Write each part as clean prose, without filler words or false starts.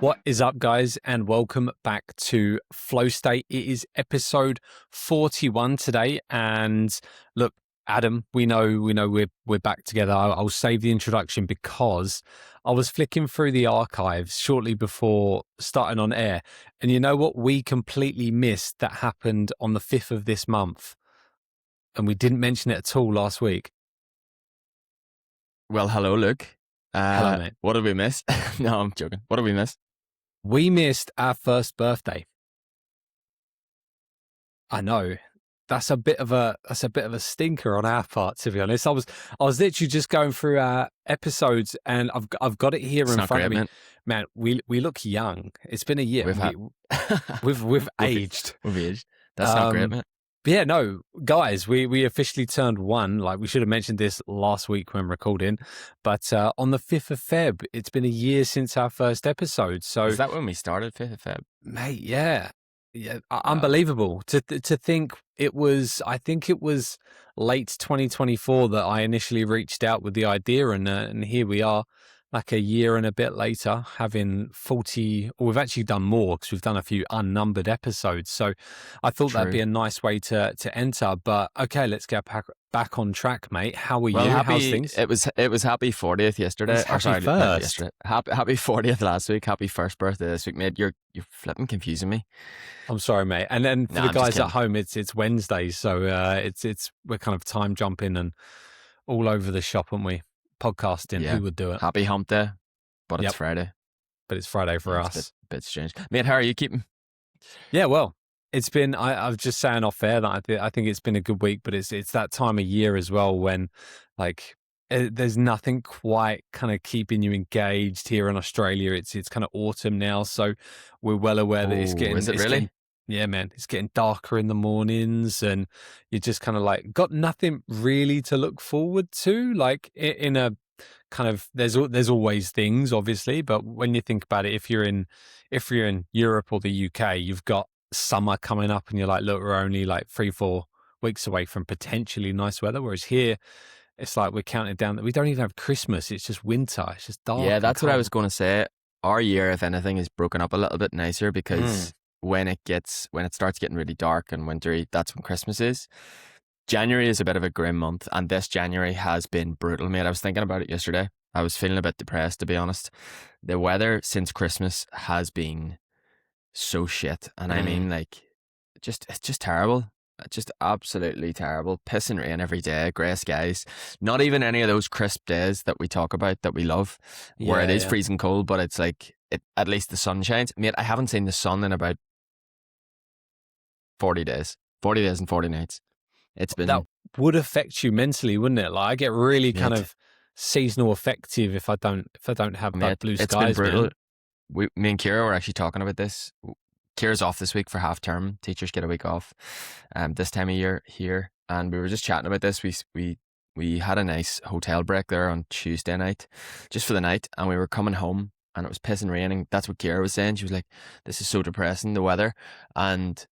What is up, guys, and welcome back to Flow State. It is episode 41 today, and look, Adam, we know we're back together. I'll save the introduction because I was flicking through the archives shortly before starting on air, and you know what we completely missed that happened on the 5th of this month, and we didn't mention it at all last week. Well, hello, Luke. Hello, mate. What did we miss? No, I'm joking. What did we miss? We missed our first birthday. I know. That's a bit of a stinker on our part, to be honest. I was literally just going through our episodes, and I've got it here in front of me. Man, we look young. It's been a year. We've aged. We've aged. That's not great, man. But yeah, no, guys, we officially turned one. Like, we should have mentioned this last week when recording, but on the 5th of Feb, it's been a year since our first episode. So is that when we started, 5th of Feb? Mate, yeah. Unbelievable to think it was. I think it was late 2024 that I initially reached out with the idea, and here we are, like a year and a bit later, having 40, or we've actually done more because we've done a few unnumbered episodes. So I thought that'd be a nice way to enter. But okay, let's get back on track, mate. How are you? How's things? It was happy 40th yesterday. Happy first. Happy 40th last week. Happy first birthday this week, mate. You're flipping confusing me. I'm sorry, mate. And then for the guys at home, it's Wednesday, so we're kind of time jumping and all over the shop, aren't we? Podcasting, Who would do it? Happy hump day, but it's Friday. But it's Friday for us. It's a bit strange. Mate, how are you keeping? Yeah, well, it's been, I was just saying off air that I think it's been a good week, but it's that time of year as well when, like, there's nothing quite kind of keeping you engaged here in Australia. It's kind of autumn now, so we're well aware that it's getting... Is it really? Yeah, man, it's getting darker in the mornings, and you're just kind of like got nothing really to look forward to. Like in a kind of, there's always things, obviously, but when you think about it, if you're in Europe or the UK, you've got summer coming up, and you're like, look, we're only like 3-4 weeks away from potentially nice weather. Whereas here, it's like we're counting down that we don't even have Christmas. It's just winter. It's just dark. Yeah, that's what I was going to say. Our year, if anything, is broken up a little bit nicer because when it starts getting really dark and wintry, that's when Christmas is. January is a bit of a grim month, and this January has been brutal, mate. I was thinking about it yesterday. I was feeling a bit depressed, to be honest. The weather since Christmas has been so shit, and I mean, like, it's just terrible. Just absolutely terrible. Piss and rain every day, grey skies. Not even any of those crisp days that we talk about that we love, where it is freezing cold, but it's like, at least the sun shines. Mate, I haven't seen the sun in about 40 days and 40 nights. It's been... That would affect you mentally, wouldn't it? Like, I get really kind of seasonal affective if I don't have that blue skies. It's been brutal. Me and Kira were actually talking about this. Kira's off this week for half term. Teachers get a week off this time of year here, and we were just chatting about this. We had a nice hotel break there on Tuesday night, just for the night, and we were coming home, and it was pissing raining. That's what Kira was saying. She was like, "This is so depressing, the weather," and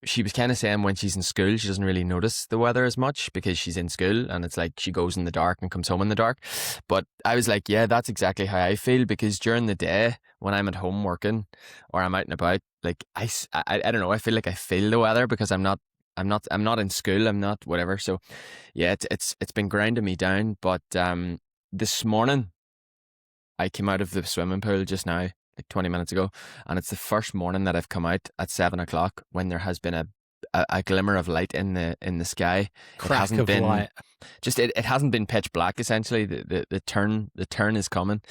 she was kind of saying when she's in school, she doesn't really notice the weather as much because she's in school, and it's like she goes in the dark and comes home in the dark. But I was like, yeah, that's exactly how I feel, because during the day when I'm at home working or I'm out and about, like I don't know, I feel like I feel the weather because I'm not in school, I'm not whatever. So yeah, it's been grinding me down. But this morning I came out of the swimming pool just now, like 20 minutes ago, and it's the first morning that I've come out at 7 o'clock when there has been a glimmer of light in the sky. Crack it hasn't been light. Just it hasn't been pitch black. Essentially, the turn is coming,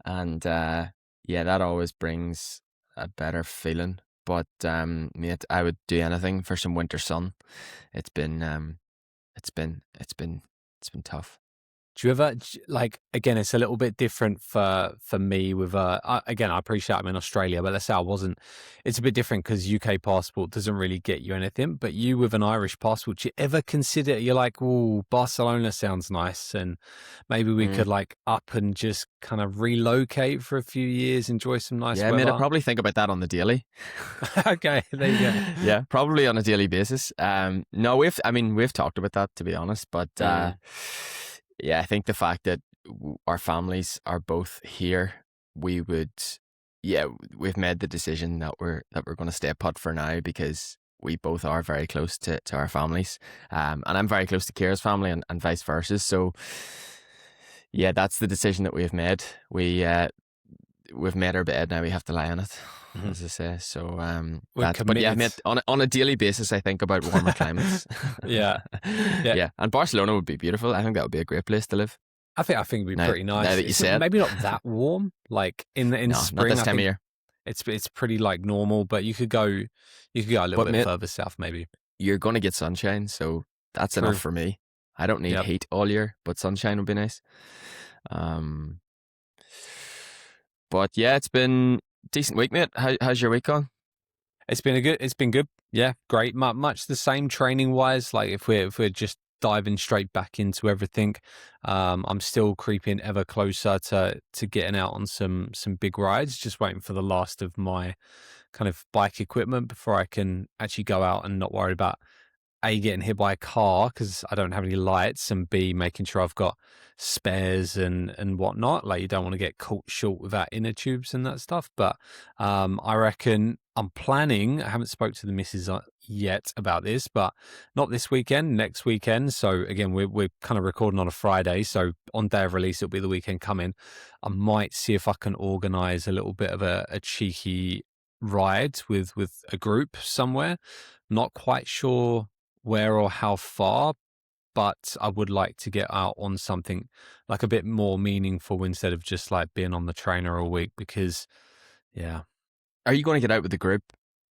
and that always brings a better feeling. But mate, I would do anything for some winter sun. It's been tough. Do you ever, like, again, it's a little bit different for me with, again, I appreciate I'm in Australia, but let's say I wasn't, it's a bit different because UK passport doesn't really get you anything, but you with an Irish passport, do you ever consider, you're like, oh, Barcelona sounds nice, and maybe we could like up and just kind of relocate for a few years, enjoy some nice weather? Yeah, I probably think about that on the daily. Okay, there you go. Yeah, probably on a daily basis. No, we've talked about that, to be honest, but yeah, I think the fact that our families are both here, we would, yeah, we've made the decision that we're going to stay put for now because we both are very close to our families, and I'm very close to Kira's family, and vice versa. So yeah, that's the decision that we've made. We've made our bed, now we have to lie on it, Mhm. as I say. So We're but yeah, committed. mate, on a daily basis, I think about warmer climates. Yeah. Yeah. Yeah, and Barcelona would be beautiful. I think that would be a great place to live. I think it'd be Now, pretty now nice. that you It's say it, maybe not that warm. Like in no, not spring, this I time of think year. it's pretty like normal, but you could go a little But bit mate, further south maybe. you're gonna get sunshine, so that's enough True. for me. I don't need Yep. heat all year, but sunshine would be nice. Um, but yeah, it's been a decent week, mate. How's your week gone? It's been good. Yeah, great. Much the same training wise. Like if we're just diving straight back into everything, I'm still creeping ever closer to getting out on some big rides. Just waiting for the last of my kind of bike equipment before I can actually go out and not worry about A, getting hit by a car because I don't have any lights, and B, making sure I've got spares and whatnot. Like you don't want to get caught short without inner tubes and that stuff. But I reckon I'm planning. I haven't spoke to the missus yet about this, but not this weekend, next weekend. So again, we're kind of recording on a Friday, so on day of release it'll be the weekend coming. I might see if I can organise a little bit of a cheeky ride with a group somewhere. Not quite sure where or how far, but I would like to get out on something like a bit more meaningful instead of just like being on the trainer all week because, yeah. Are you going to get out with the group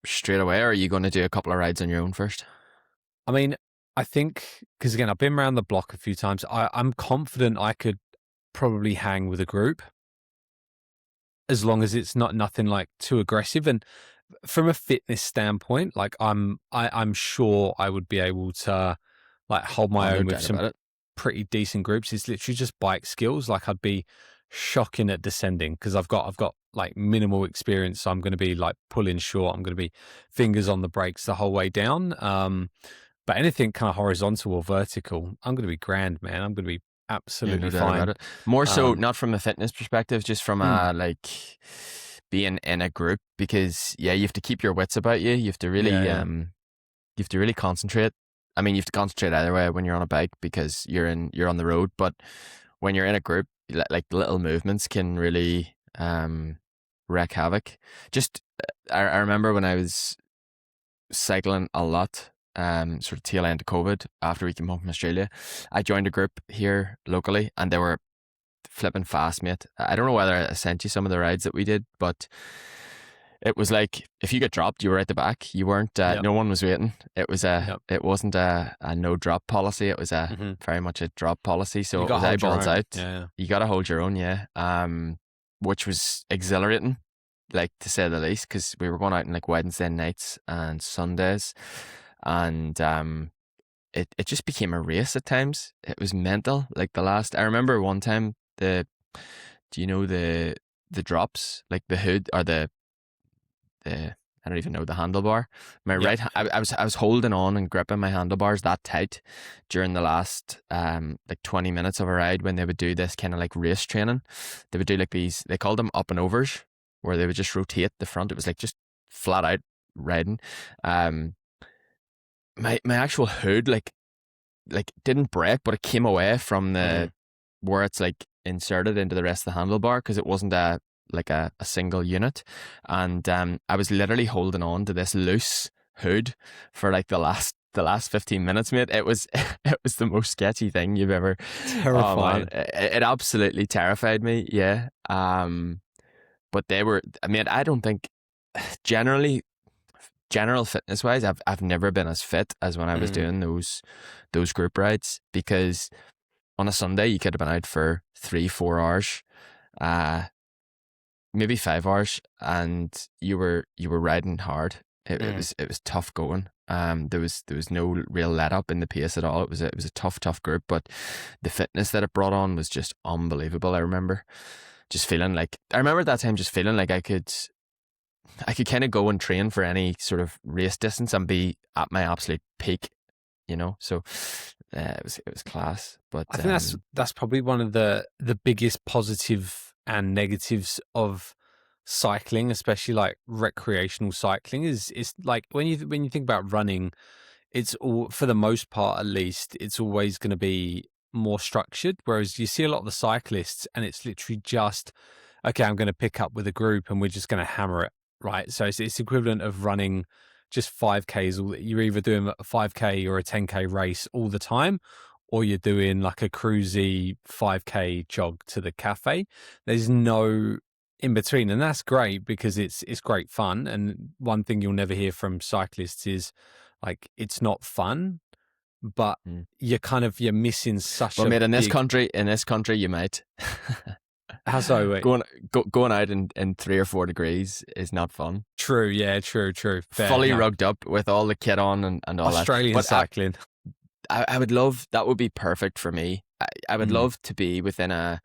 straight away, or are you going to do a couple of rides on your own first? I mean, I think because again, I've been around the block a few times. I'm confident I could probably hang with a group as long as it's not nothing like too aggressive. And from a fitness standpoint, like I'm sure I would be able to like hold Oh, my no own with doubt some about it. pretty decent groups. It's literally just bike skills. Like I'd be shocking at descending because I've got like minimal experience. So I'm going to be like pulling short. I'm going to be fingers on the brakes the whole way down. But anything kind of horizontal or vertical, I'm going to be grand, man. I'm going to be Yeah, absolutely no doubt about fine. it. More so, Um, not from a fitness perspective, just from mm, a like being in a group, because yeah, you have to keep your wits about you. You have to yeah, really yeah, you have to really concentrate. I mean, you have to concentrate either way when you're on a bike because you're on the road, but when you're in a group, like little movements can really wreak havoc. Just I remember when I was cycling a lot, sort of tail end of COVID after we came home from Australia, I joined a group here locally, and they were flipping fast, mate. I don't know whether I sent you some of the rides that we did, but it was like if you get dropped, you were at the back. You weren't. yep, No one was waiting. It was a. yep. It wasn't a no drop policy. It was a Hmm. very much a drop policy. So You it got was to hold your eyeballs own. out. Yeah, You got to hold your own, yeah. Which was exhilarating, like to say the least, because we were going out on like Wednesday nights and Sundays, and it just became a race at times. It was mental. Like the last, I remember one time do you know the drops, like the hood or the I don't even know, the handlebar. My yep. I was holding on and gripping my handlebars that tight during the last like 20 minutes of a ride when they would do this kind of like race training. They would do like these, they called them up and overs, where they would just rotate the front. It was like just flat out riding. Um, my actual hood like didn't break, but it came away from Hmm. the where it's like inserted into the rest of the handlebar because it wasn't a single unit, and I was literally holding on to this loose hood for like the last 15 minutes, mate. It was it was the most sketchy thing you've ever. Oh man, Terrifying. it absolutely terrified me. Yeah. But they were. I mean, I don't think generally general fitness wise, I've never been as fit as when I was Mm. doing those group rides, because on a Sunday you could have been out for 3-4 hours, uh, maybe 5 hours, and you were riding hard. Mm. It was tough going. There was no real let up in the pace at all. It was a tough group, but the fitness that it brought on was just unbelievable. I remember at that time just feeling like I could kind of go and train for any sort of race distance and be at my absolute peak, you know. So it was class. But I think that's probably one of the biggest positive and negatives of cycling, especially like recreational cycling, is like when you think about running, it's all, for the most part at least, it's always going to be more structured. Whereas you see a lot of the cyclists, and it's literally just, okay, I'm going to pick up with a group and we're just going to hammer it, right? So it's equivalent of running just 5Ks. You're either doing a 5K or a 10K race all the time, or you're doing like a cruisy 5K jog to the cafe. There's no in between, and that's great because it's great fun. And one thing you'll never hear from cyclists is like it's not fun, but Mm. you're missing such Well, a mate, in this big. country, you might. How so? Wait. Going out in 3 or 4 degrees is not fun. True, yeah, true. Fair, Fully no. rugged up with all the kit on and all Australian that. But cycling. I would love, that would be perfect for me. I would love to be within a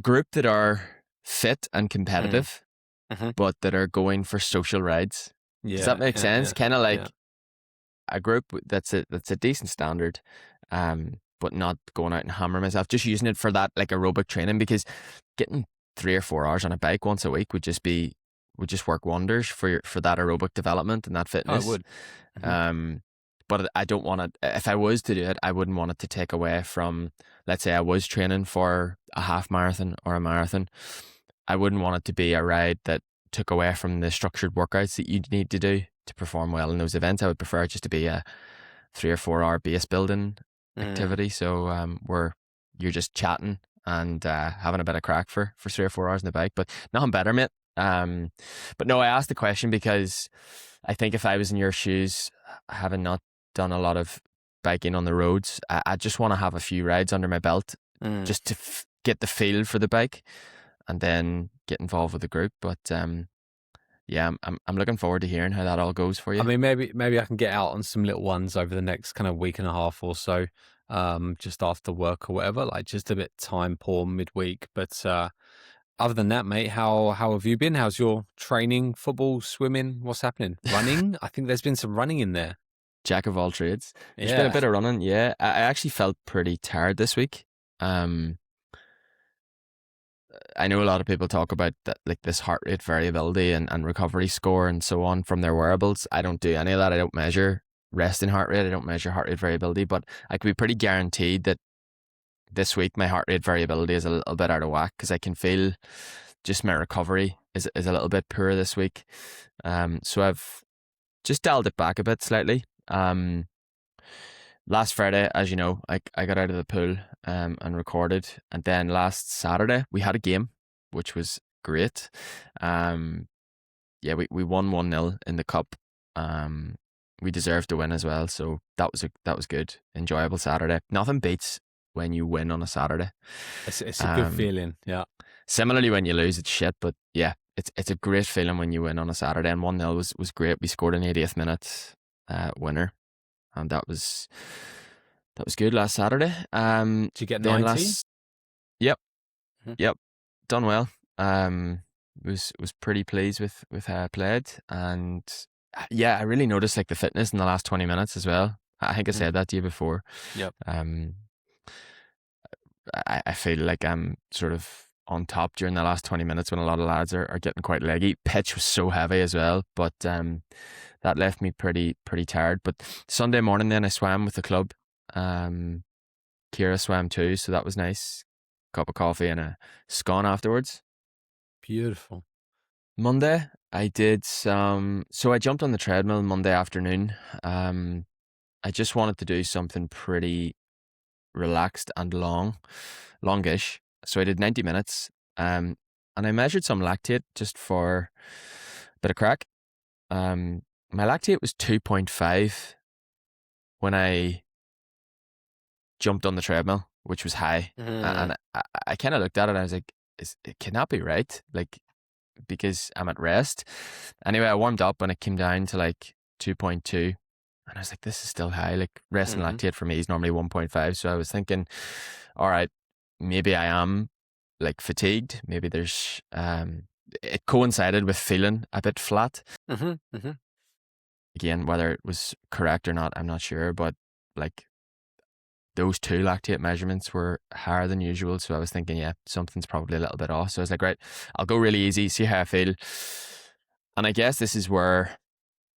group that are fit and competitive, but that are going for social rides. Yeah, Does that make sense? Kind of like yeah. a group that's a decent standard, but not going out and hammering myself. Just using it for that like aerobic training, because getting 3 or 4 hours on a bike once a week would just work wonders for that aerobic development and that fitness. Oh, it would. But I don't want it. If I was to do it, I wouldn't want it to take away from, let's say I was training for a half marathon or a marathon. I wouldn't want it to be a ride that took away from the structured workouts that you need to do to perform well in those events. I would prefer it just to be a 3 or 4 hour base building activity. So where you're just chatting and having a bit of crack for 3 or 4 hours on the bike, but nothing better, mate. But no, I asked the question because I think if I was in your shoes, having not done a lot of biking on the roads, I just want to have a few rides under my belt just to get the feel for the bike and then get involved with the group. But yeah, I'm looking forward to hearing how that all goes for you. I mean, maybe I can get out on some little ones over the next kind of week and a half or so, just after work or whatever, like just a bit time poor midweek. But other than that, mate, how have you been? How's your training, football, swimming? What's happening? Running? I think there's been some running in there. Jack of all trades. There's been a bit of running. Yeah, I actually felt pretty tired this week. I know a lot of people talk about that, like this heart rate variability and recovery score and so on from their wearables. I don't do any of that. I don't measure resting heart rate. I don't measure heart rate variability, but I can be pretty guaranteed that this week my heart rate variability is a little bit out of whack because I can feel just my recovery is a little bit poor this week. So I've just dialed it back a bit slightly. Last Friday, as you know, I got out of the pool and recorded. And then last Saturday, we had a game, which was great. Yeah, we won 1-0 in the cup. We deserved to win as well. So that was good. Enjoyable Saturday. Nothing beats when you win on a Saturday. It's a good feeling, yeah. Similarly, when you lose, it's shit. But yeah, it's a great feeling when you win on a Saturday. And 1-0 was great. We scored an 80th minute winner. And that was good last Saturday. Did you get 90? Yep. Done well. Was pretty pleased with how I played, and yeah, I really noticed like the fitness in the last 20 minutes as well. I think I said that to you before. Yep. I feel like I'm sort of on top during the last 20 minutes when a lot of lads are getting quite leggy. Pitch was so heavy as well, but that left me pretty tired. But Sunday morning then I swam with the club. Kira swam too, so that was nice. Cup of coffee and a scone afterwards. Beautiful. Monday I did so I jumped on the treadmill Monday afternoon. I just wanted to do something pretty relaxed and longish. So I did 90 minutes. And I measured some lactate just for a bit of crack. My lactate was 2.5 when I jumped on the treadmill, which was high. And I kind of looked at it and I was like, it cannot be right. Like, because I'm at rest. Anyway, I warmed up and it came down to like 2.2. And I was like, this is still high. Like, resting lactate for me is normally 1.5. So I was thinking, all right, maybe I am like fatigued. Maybe there's, it coincided with feeling a bit flat. Again, whether it was correct or not, I'm not sure. But like, those two lactate measurements were higher than usual. So I was thinking, yeah, something's probably a little bit off. So I was like, right, I'll go really easy, see how I feel. And I guess this is where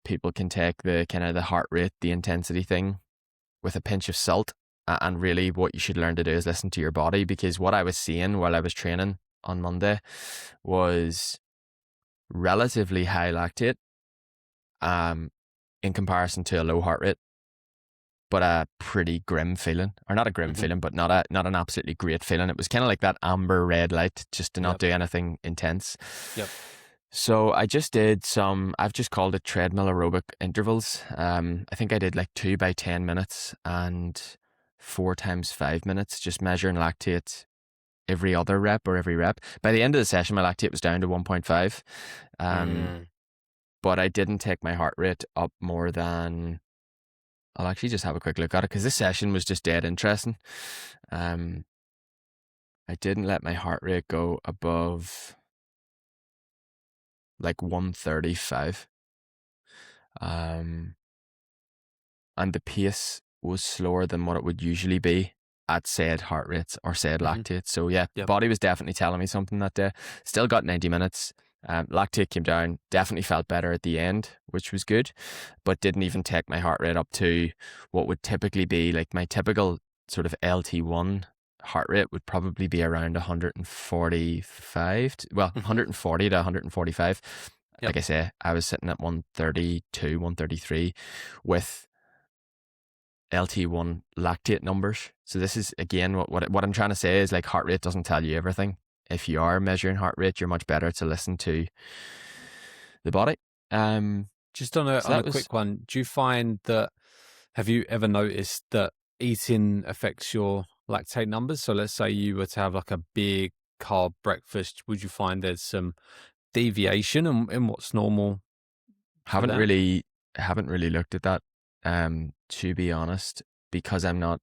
people can take the kind of the heart rate, the intensity thing with a pinch of salt. And really what you should learn to do is listen to your body, because what I was seeing while I was training on Monday was relatively high lactate in comparison to a low heart rate, but a pretty grim feeling, or not a grim feeling, but not an absolutely great feeling. It was kind of like that amber red light, just to not do anything intense. Yep. So I just did I've just called it treadmill aerobic intervals. I think I did like 2 by 10 minutes and 4 times 5 minutes, just measuring lactate every other rep or every rep. By the end of the session, my lactate was down to 1.5. But I didn't take my heart rate up more than, I'll actually just have a quick look at it, because this session was just dead interesting. I didn't let my heart rate go above like 135. And the pace was slower than what it would usually be at said heart rates or said lactate. So yeah, the body was definitely telling me something that day. Still got 90 minutes. Lactate came down, definitely felt better at the end, which was good, but didn't even take my heart rate up to what would typically be like my typical sort of LT1 heart rate would probably be around 145, 140 to 145. Like I say, I was sitting at 132, 133 with LT1 lactate numbers. So this is, again, what I'm trying to say is, like, heart rate doesn't tell you everything. If you are measuring heart rate, you're much better to listen to the body. Just on a quick one, do you find that, have you ever noticed that eating affects your lactate numbers? So let's say you were to have like a big carb breakfast, would you find there's some deviation in what's normal? Haven't really looked at that, to be honest, because I'm not,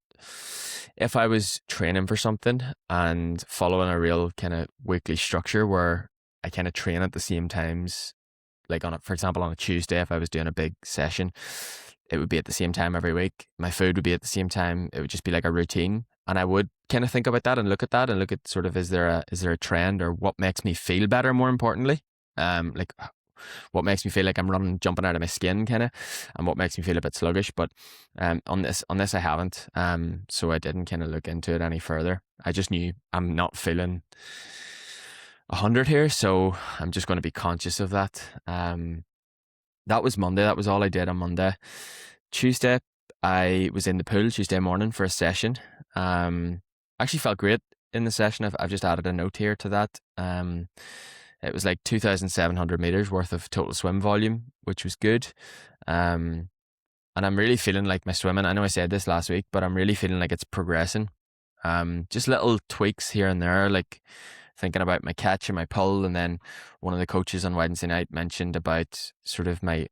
if I was training for something and following a real kind of weekly structure where I kind of train at the same times, like for example, on a Tuesday, if I was doing a big session, it would be at the same time every week. My food would be at the same time. It would just be like a routine. And I would kind of think about that and look at sort of, is there a trend, or what makes me feel better, more importantly? Like what makes me feel like I'm jumping out of my skin, kind of, and what makes me feel a bit sluggish. But on this I haven't, so I didn't kind of look into it any further. I just knew I'm not feeling 100 here, so I'm just going to be conscious of that. That was Monday. That was all I did on Monday. Tuesday, I was in the pool Tuesday morning for a session. Actually felt great in the session. I've just added a note here to that. It was like 2,700 meters worth of total swim volume, which was good. And I'm really feeling like my swimming, I know I said this last week, but I'm really feeling like it's progressing. Just little tweaks here and there, like thinking about my catch and my pull. And then one of the coaches on Wednesday night mentioned about sort of my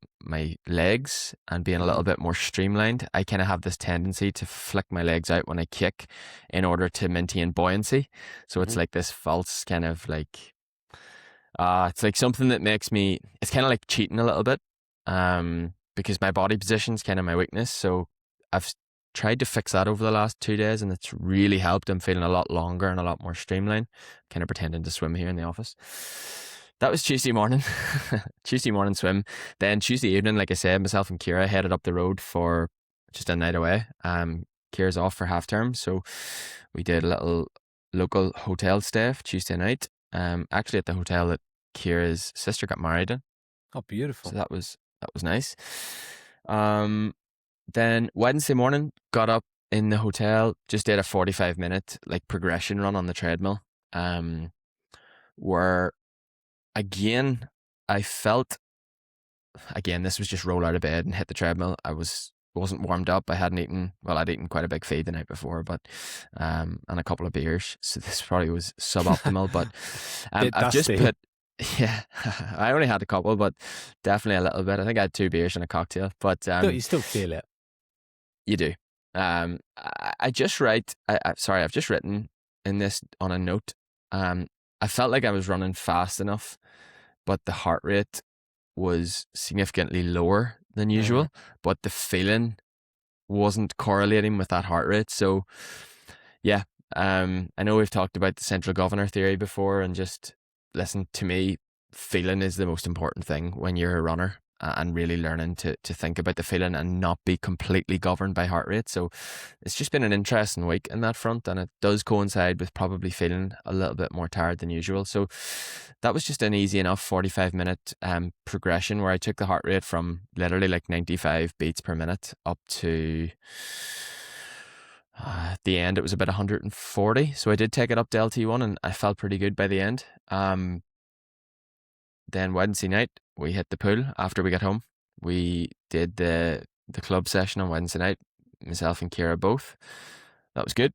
legs and being a little bit more streamlined. I kind of have this tendency to flick my legs out when I kick in order to maintain buoyancy. So it's like this false kind of like, it's like something that makes me, it's kind of like cheating a little bit, because my body position's kind of my weakness. So I've tried to fix that over the last 2 days, and it's really helped. I'm feeling a lot longer and a lot more streamlined, kind of pretending to swim here in the office. That was Tuesday morning. Tuesday morning swim. Then Tuesday evening, like I said, myself and Kira headed up the road for just a night away. Kira's off for half term, so we did a little local hotel stay Tuesday night. Actually at the hotel that Kira's sister got married in. Oh, beautiful. So that was nice. Then Wednesday morning, got up in the hotel, just did a 45-minute like progression run on the treadmill, where again I felt, again, this was just roll out of bed and hit the treadmill. I wasn't warmed up. I hadn't eaten, well, I'd eaten quite a big feed the night before, but and a couple of beers, so this probably was suboptimal. But I've just put, yeah, I only had a couple, but definitely a little bit. I think I had 2 beers and a cocktail, but you still feel it. You do. I just write. I've just written in this on a note. I felt like I was running fast enough, but the heart rate was significantly lower than usual. But the feeling wasn't correlating with that heart rate. So yeah, I know we've talked about the central governor theory before, and just listen to me, feeling is the most important thing when you're a runner, and really learning to think about the feeling and not be completely governed by heart rate. So it's just been an interesting week in that front, and it does coincide with probably feeling a little bit more tired than usual. So that was just an easy enough 45-minute progression where I took the heart rate from literally like 95 beats per minute up to at the end it was about 140. So I did take it up to LT1 and I felt pretty good by the end. Then Wednesday night we hit the pool after we got home. We did the club session on Wednesday night, myself and Kira both. That was good.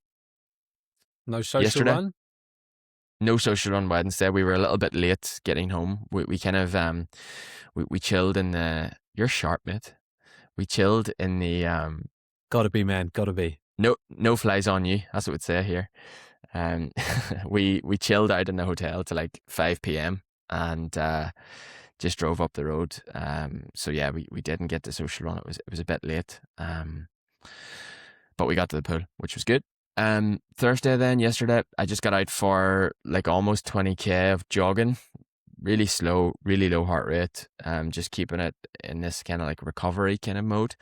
No social Yesterday, run? no social on Wednesday. We were a little bit late getting home. We kind of we chilled in the. You're sharp, mate. We chilled in the Gotta be, man. Gotta be. No flies on you. That's what we'd say here. We chilled out in the hotel till like 5 p.m. and just drove up the road. So yeah, we didn't get the social run. It was a bit late. But we got to the pool, which was good. Thursday then, yesterday, I just got out for like almost 20k of jogging. Really slow, really low heart rate. Just keeping it in this kind of like recovery kind of mode.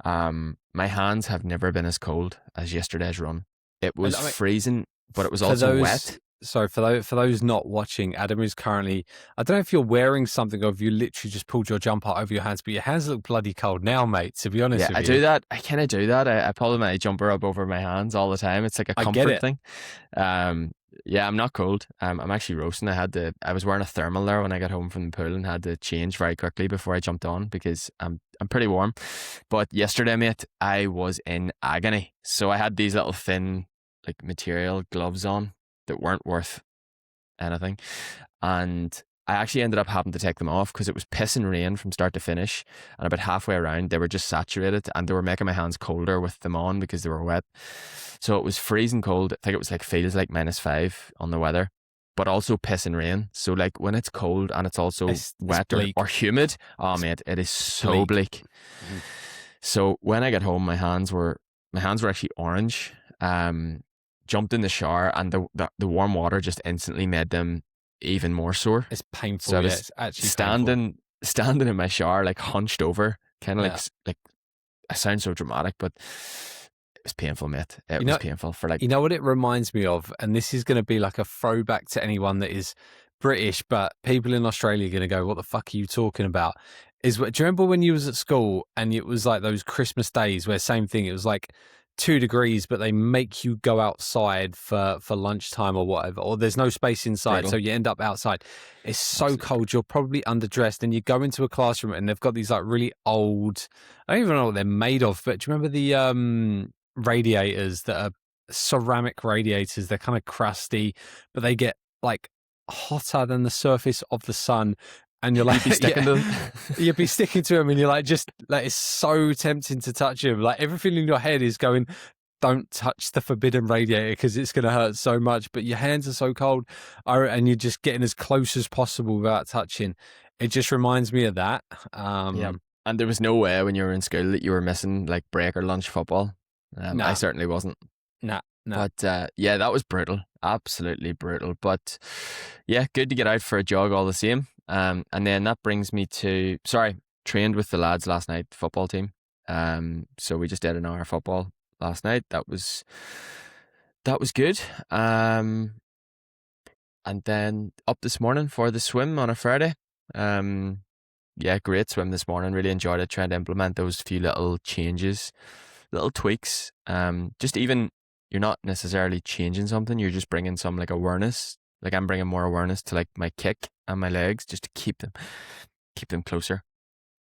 My hands have never been as cold as yesterday's run. It was freezing, but it was also wet. Sorry, for those not watching, Adam is currently, I don't know if you're wearing something or if you literally just pulled your jumper over your hands, but your hands look bloody cold now, mate, to be honest with you. I do that. I kind of do that. I pull my jumper up over my hands all the time. It's like a comfort thing. Yeah, I'm not cold. I'm actually roasting. I was wearing a thermal there when I got home from the pool and had to change very quickly before I jumped on because I'm pretty warm. But yesterday, mate, I was in agony. So I had these little thin like material gloves on that weren't worth anything, and I actually ended up having to take them off because it was pissing rain from start to finish, and about halfway around they were just saturated and they were making my hands colder with them on because they were wet. So it was freezing cold. I think it was like feels like -5 on the weather, but also pissing rain. So like when it's cold and it's also wet or humid, oh mate, it is so bleak. Mm-hmm. So when I got home, my hands were actually orange. Jumped in the shower and the warm water just instantly made them even more sore. It's painful. So I was it's actually standing in my shower, like hunched over, kind of like I sound so dramatic, but it was painful, mate. It was painful for like. You know what it reminds me of, and this is going to be like a throwback to anyone that is British, but people in Australia are going to go, "What the fuck are you talking about?" Do you remember when you was at school and it was like those Christmas days where same thing? It was like 2 degrees, but they make you go outside for lunchtime or whatever, or there's no space inside, brutal. So you end up outside. It's so Absolutely. Cold, you're probably underdressed, and you go into a classroom and they've got these like really old, I don't even know what they're made of, but do you remember the radiators that are ceramic radiators? They're kind of crusty, but they get like hotter than the surface of the sun. And you're like, you'd be sticking to him, and you're like, just like, it's so tempting to touch him. Like everything in your head is going, don't touch the forbidden radiator because it's going to hurt so much. But your hands are so cold, and you're just getting as close as possible without touching. It just reminds me of that. Yeah. And there was no way when you were in school that you were missing like break or lunch football. Nah. I certainly wasn't. Nah. But yeah, that was brutal. Absolutely brutal. But yeah, good to get out for a jog all the same. And then that brings me to, trained with the lads last night, football team. So we just did an hour of football last night. That was good. And then up this morning for the swim on a Friday. Yeah, great swim this morning. Really enjoyed it. Trying to implement those few little changes, little tweaks. Just even, you're not necessarily changing something. You're just bringing some like awareness. Like I'm bringing more awareness to like my kick and my legs just to keep them closer.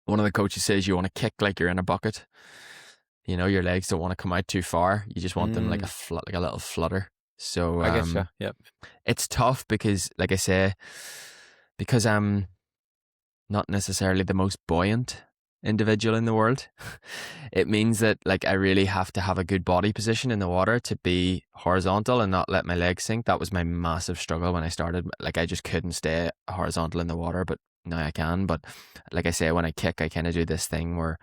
One of the coaches says you want to kick like you're in a bucket. You know, your legs don't want to come out too far. You just want them like a little flutter. So I guess yep. It's tough because, like I say, because I'm not necessarily the most buoyant individual in the world. It means that like I really have to have a good body position in the water to be horizontal and not let my legs sink. That was my massive struggle when I started. Like I just couldn't stay horizontal in the water, but now I can. But like I say, when I kick, I kind of do this thing where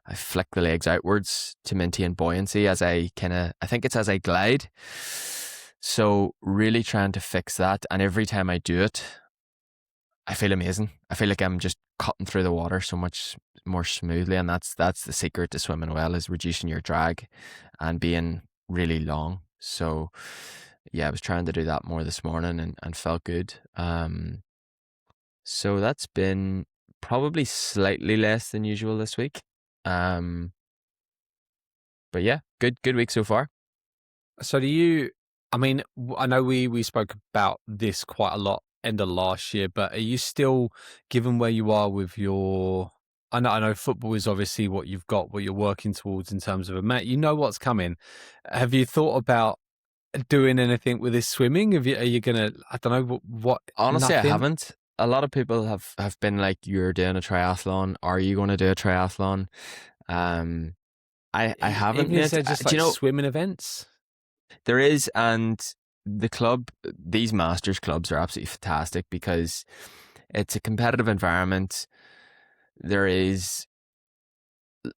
I flick the legs outwards to maintain buoyancy as I I think it's as I glide. So really trying to fix that. And every time I do it, I feel amazing. I feel like I'm just cutting through the water so much more smoothly. And that's the secret to swimming well, is reducing your drag and being really long. So yeah, I was trying to do that more this morning and felt good. So that's been probably slightly less than usual this week. Um, but yeah, good week so far. So do you, I mean, I know we spoke about this quite a lot end of last year, but are you still, given where you are with your, I know football is obviously what you've got, what you're working towards in terms of a match, you know what's coming. Have you thought about doing anything with this swimming? Are you gonna, I don't know, what Honestly, I nothing? haven't. A lot of people have been like, "You're doing a triathlon. Are you going to do a triathlon?" Um, I haven't, Even if mate. they're just Do like you know swimming events? there is, and the club, these masters clubs are absolutely fantastic because it's a competitive environment. There is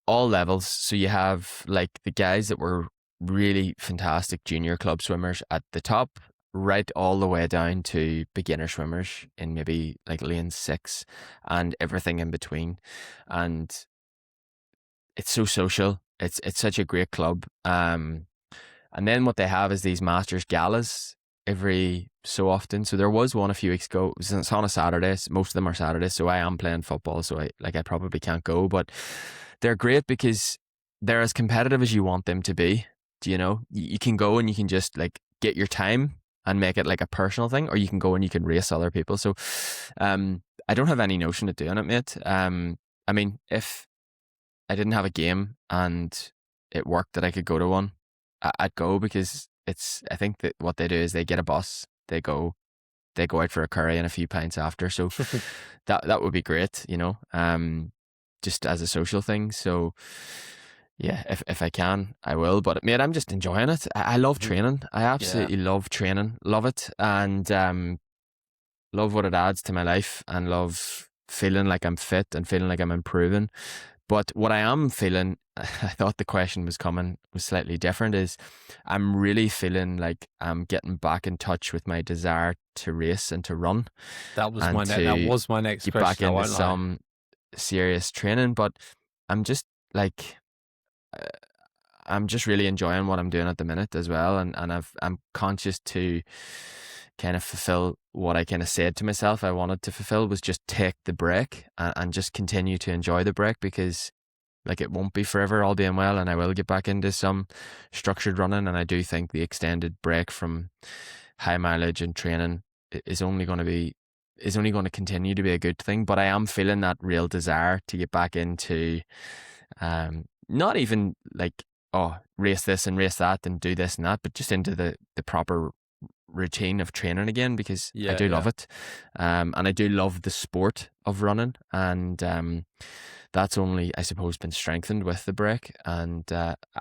all levels. So you have like the guys that were really fantastic junior club swimmers at the top, right all the way down to beginner swimmers in maybe like lane 6 and everything in between. And it's so social. It's such a great club. And then what they have is these masters galas every so often. So there was one a few weeks ago. It's on a Saturday. Most of them are Saturdays. So I am playing football. So I probably can't go, but they're great because they're as competitive as you want them to be. Do you know? You can go and you can just like get your time and make it like a personal thing, or you can go and you can race other people. So, I don't have any notion of doing it, mate. I mean, if I didn't have a game and it worked that I could go to one, I'd go, because I think that what they do is they get a bus, they go out for a curry and a few pints after. So that would be great, just as a social thing. So yeah, if I can, I will. But mate, I'm just enjoying it. I love Mhm. training. I Yeah, absolutely love training. Love it. And love what it adds to my life, and love feeling like I'm fit and feeling like I'm improving. But what I am feeling, I thought the question was coming, was slightly different, is I'm really feeling like I'm getting back in touch with my desire to race and to run and that to was my next get back question, I into won't lie. some serious training. But I'm just like, uh, I'm just really enjoying what I'm doing at the minute as well. And I'm conscious to kind of fulfill what I kind of said to myself I wanted to fulfill, was just take the break and just continue to enjoy the break, because like it won't be forever, all being well, and I will get back into some structured running. And I do think the extended break from high mileage and training is only going to continue to be a good thing. But I am feeling that real desire to get back into, not even like, oh, race this and race that and do this and that, but just into the proper routine of training again, because I Yeah, do love yeah. it. And I do love the sport of running. And that's only, I suppose, been strengthened with the break. And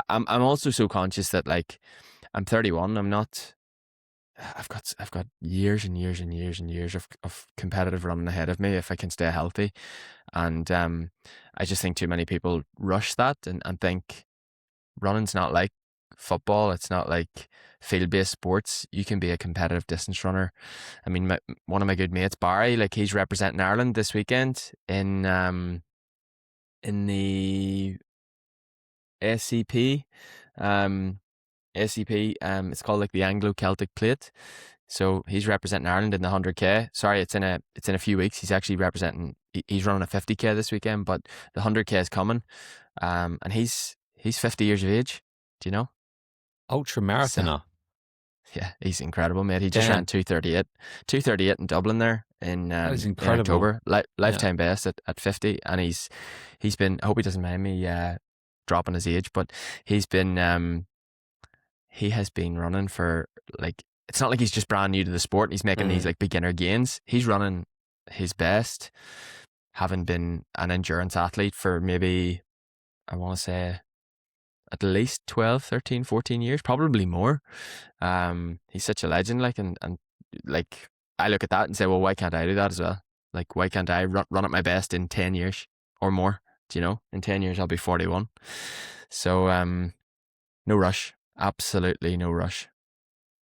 I'm also so conscious that, like, I'm 31. I'm not. I've got years and years and years and years of competitive running ahead of me if I can stay healthy. And I just think too many people rush that and think running's not like football. It's not like field-based sports. You can be a competitive distance runner. I mean, one of my good mates, Barry, like, he's representing Ireland this weekend in the SCP. Um, SCP. It's called like the Anglo-Celtic Plate. So he's representing Ireland in the 100k. Sorry, it's in a few weeks. He's actually representing. He's running a 50k this weekend, but the 100k is coming. And he's 50 years of age. Do you know? Ultra So marathoner. yeah, he's incredible, mate. He just ran Damn, 2:38 in Dublin there that is in incredible. October, Yeah. lifetime best at 50. And he's been. I hope he doesn't mind me dropping his age, but he's been he has been running for, like, it's not like he's just brand new to the sport and he's making these Mm. like beginner gains. He's running his best, having been an endurance athlete for maybe, I want to say, at least 12, 13, 14 years, probably more. He's such a legend, like, and like, I look at that and say, well, why can't I do that as well? Like, why can't I run at my best in 10 years or more? Do you know? In 10 years, I'll be 41. So, no rush. Absolutely no rush.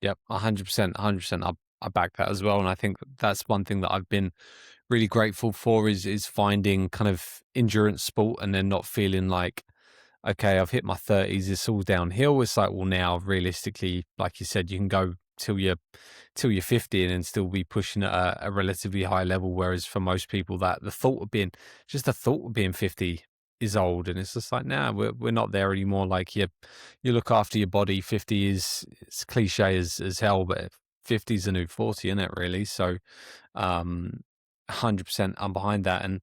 Yep, 100%, 100%. I back that as well, and I think that's one thing that I've been really grateful for is finding kind of endurance sport and then not feeling like, okay, I've hit my 30s, it's all downhill. It's like, well, now realistically, like you said, you can go till you're 50 and then still be pushing at a relatively high level. Whereas for most people, that the thought of being 50 is old, and it's just like, nah, we're not there anymore. Like you look after your body. 50 is, it's cliche as hell, but 50 is a new 40, isn't it? Really. So, 100% I'm behind that, and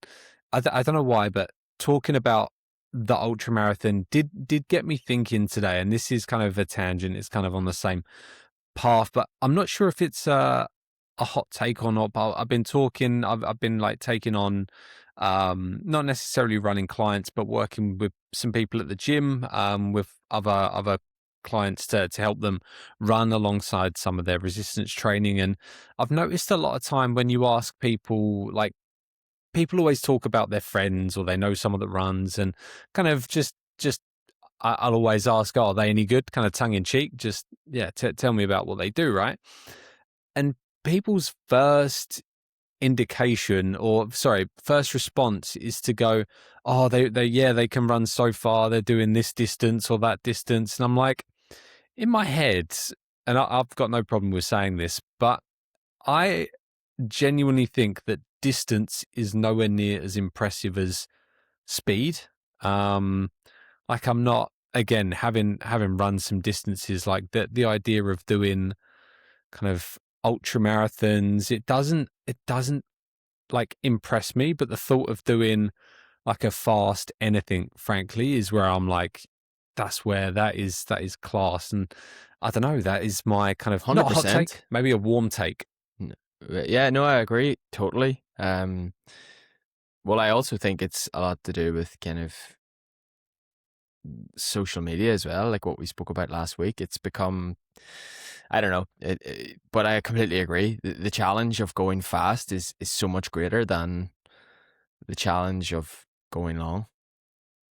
I don't know why, but talking about the ultra marathon did get me thinking today, and this is kind of a tangent. It's kind of on the same path, but I'm not sure if it's a hot take or not. But I've been talking, I've been like taking on, not necessarily running clients, but working with some people at the gym, with other clients to help them run alongside some of their resistance training. And I've noticed a lot of time when you ask people, like, people always talk about their friends or they know someone that runs, and kind of just I'll always ask, oh, are they any good? Kind of tongue in cheek, just, yeah, tell me about what they do, right? And people's first indication, or sorry, first response is to go, oh, they can run so far, they're doing this distance or that distance. And I'm like, in my head, and I've got no problem with saying this, but I genuinely think that distance is nowhere near as impressive as speed. Like, I'm not, again, having run some distances, like the idea of doing kind of ultra marathons, it doesn't like impress me, but the thought of doing like a fast anything, frankly, is where I'm like, that's where that is class. And I don't know, that is my kind of, not a hot take, 100%. maybe a warm take. Yeah, no, I agree totally. Well, I also think it's a lot to do with kind of social media as well, like what we spoke about last week. It's become, I don't know, but I completely agree. The challenge of going fast is so much greater than the challenge of going long.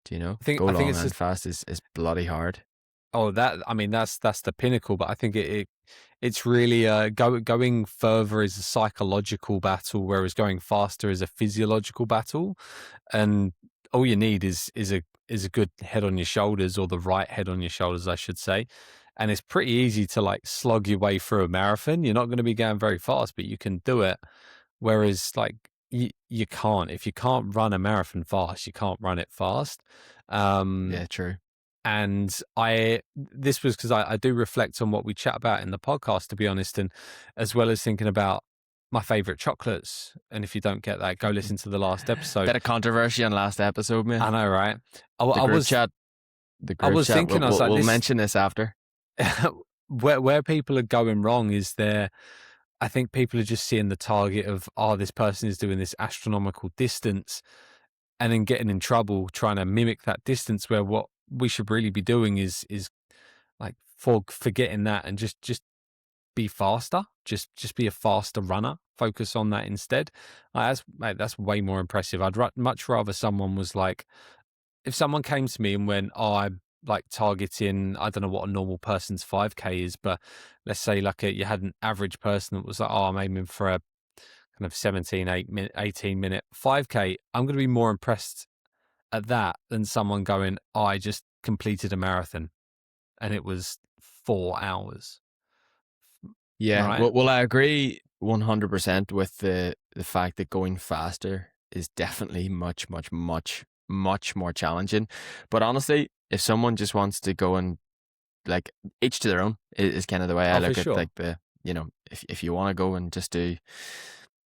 Do you know? I think Go I think long it's and just, fast is bloody hard. oh, that, I mean, that's the pinnacle, but I think it's really going further is a psychological battle, whereas going faster is a physiological battle. And all you need is a good head on your shoulders, or the right head on your shoulders, I should say. And it's pretty easy to like slog your way through a marathon. You're not going to be going very fast, but you can do it. Whereas, like, you can't, if you can't run a marathon fast, you can't run it fast. Um, Yeah, true. and this was because I do reflect on what we chat about in the podcast, to be honest, and as well as thinking about my favorite chocolates. And if you don't get that, go listen to the last episode. Bit of controversy on last episode, man. I know, right? The I group was chat. The I group was chat. thinking, I was like, We'll this, mention this after. where people are going wrong is there. I think people are just seeing the target of, oh, this person is doing this astronomical distance, and then getting in trouble trying to mimic that distance, where what we should really be doing is like forgetting that, and just be faster. Just be a faster runner. Focus on that instead. That's way more impressive. I'd much rather someone was like, if someone came to me and went, oh, I'm like targeting, I don't know what a normal person's 5K is, but let's say like you had an average person that was like, oh, I'm aiming for a kind of 18 minute 5K. I'm going to be more impressed at that than someone going, oh, I just completed a marathon and it was 4 hours. Yeah, Right? well, I agree 100% with the fact that going faster is definitely much, much, much, much more challenging. But honestly, if someone just wants to go and, like, each to their own is kind of the way I Oh, for look at, sure. like, the, you know, if you want to go and just do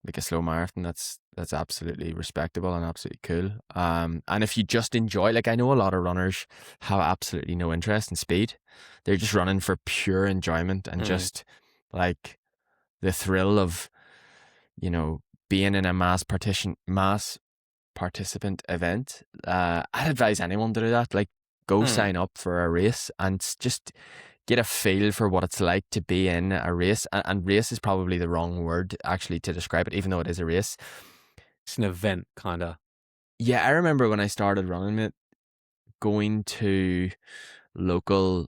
like a slow marathon, that's absolutely respectable and absolutely cool. And if you just enjoy, like, I know a lot of runners have absolutely no interest in speed. They're just running for pure enjoyment and Mm. just like the thrill of, you know, being in a mass participant event. I'd advise anyone to do that. Like, go Mm. sign up for a race and just get a feel for what it's like to be in a race. And race is probably the wrong word actually to describe it, even though it is a race. It's an event, kind of. Yeah, I remember when I started running it, going to local.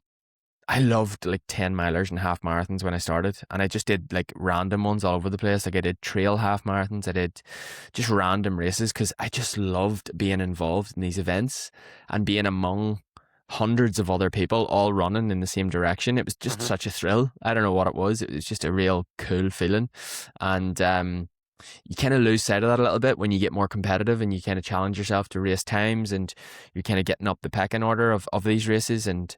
I loved like 10 milers and half marathons when I started, and I just did like random ones all over the place. Like I did trail half marathons, I did just random races because I just loved being involved in these events and being among hundreds of other people all running in the same direction. It was just Hmm. such a thrill. I don't know what it was. It was just a real cool feeling, and you kind of lose sight of that a little bit when you get more competitive and you kind of challenge yourself to race times, and you're kind of getting up the pecking order of these races, and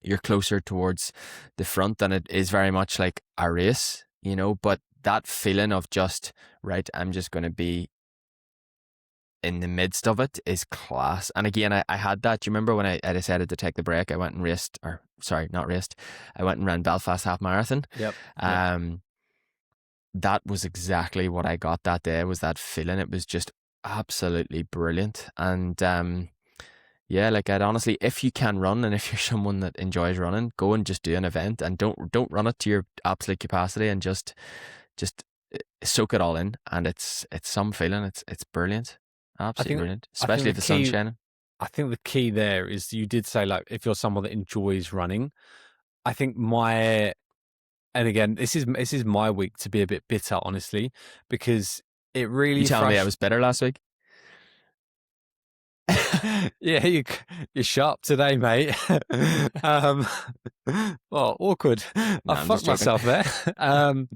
you're closer towards the front, and it is very much like a race, but that feeling of just, right, I'm just going to be in the midst of it is class. And again, I had that. Do you remember when I decided to take the break? I went and raced, or sorry, not raced. I went and ran Belfast half marathon. Yep. Yep. Um, that was exactly what I got that day, was that feeling. It was just absolutely brilliant. And yeah, like I'd honestly, if you can run and if you're someone that enjoys running, go and just do an event, and don't run it to your absolute capacity, and just soak it all in. And it's some feeling. It's brilliant, I absolutely think brilliant, I think especially if the the sun's key shining. I think the key there is you did say like if you're someone that enjoys running. I think my and again this is my week to be a bit bitter, honestly, because it You really telling me I was better last week? yeah, you're sharp today, mate. um, well, awkward. I No, I'm fucked just joking. myself there.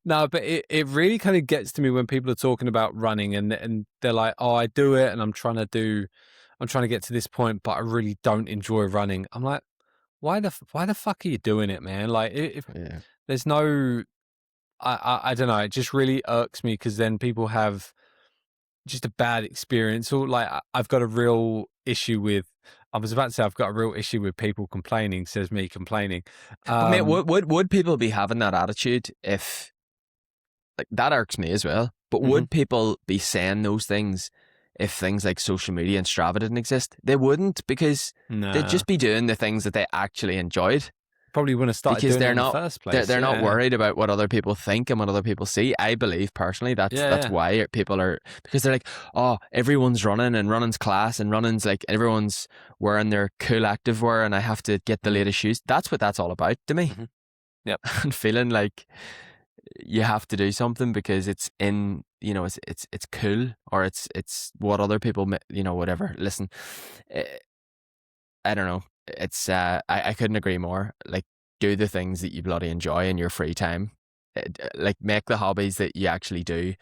No, but it really kind of gets to me when people are talking about running and they're like, "Oh, I do it, and I'm trying to get to this point, but I really don't enjoy running." I'm like, why the fuck are you doing it, man? Like, if Yeah. there's no, I don't know. It just really irks me because then people have just a bad experience. Or like I've got a real issue with. I was about to say I've got a real issue with people complaining. Says me complaining. But mate, Um, would people be having that attitude if, like, that irks me as well? But mhm. would people be saying those things if things like social media and Strava didn't exist? They wouldn't, because they'd Nah, just be doing the things that they actually enjoyed, probably wouldn't have started because doing it in the first place. they're not Yeah, worried about what other people think and what other people see. I believe personally yeah, that's yeah. why people are, because they're like, oh, everyone's running and running's class and running's like everyone's wearing their cool active wear and I have to get the Mm, latest shoes. That's what that's all about to me. mhm. Yep. And feeling like you have to do something because it's in, it's cool, or it's what other people whatever. Listen, eh, I don't know. It's I couldn't agree more. Like, do the things that you bloody enjoy in your free time. Like, make the hobbies that you actually do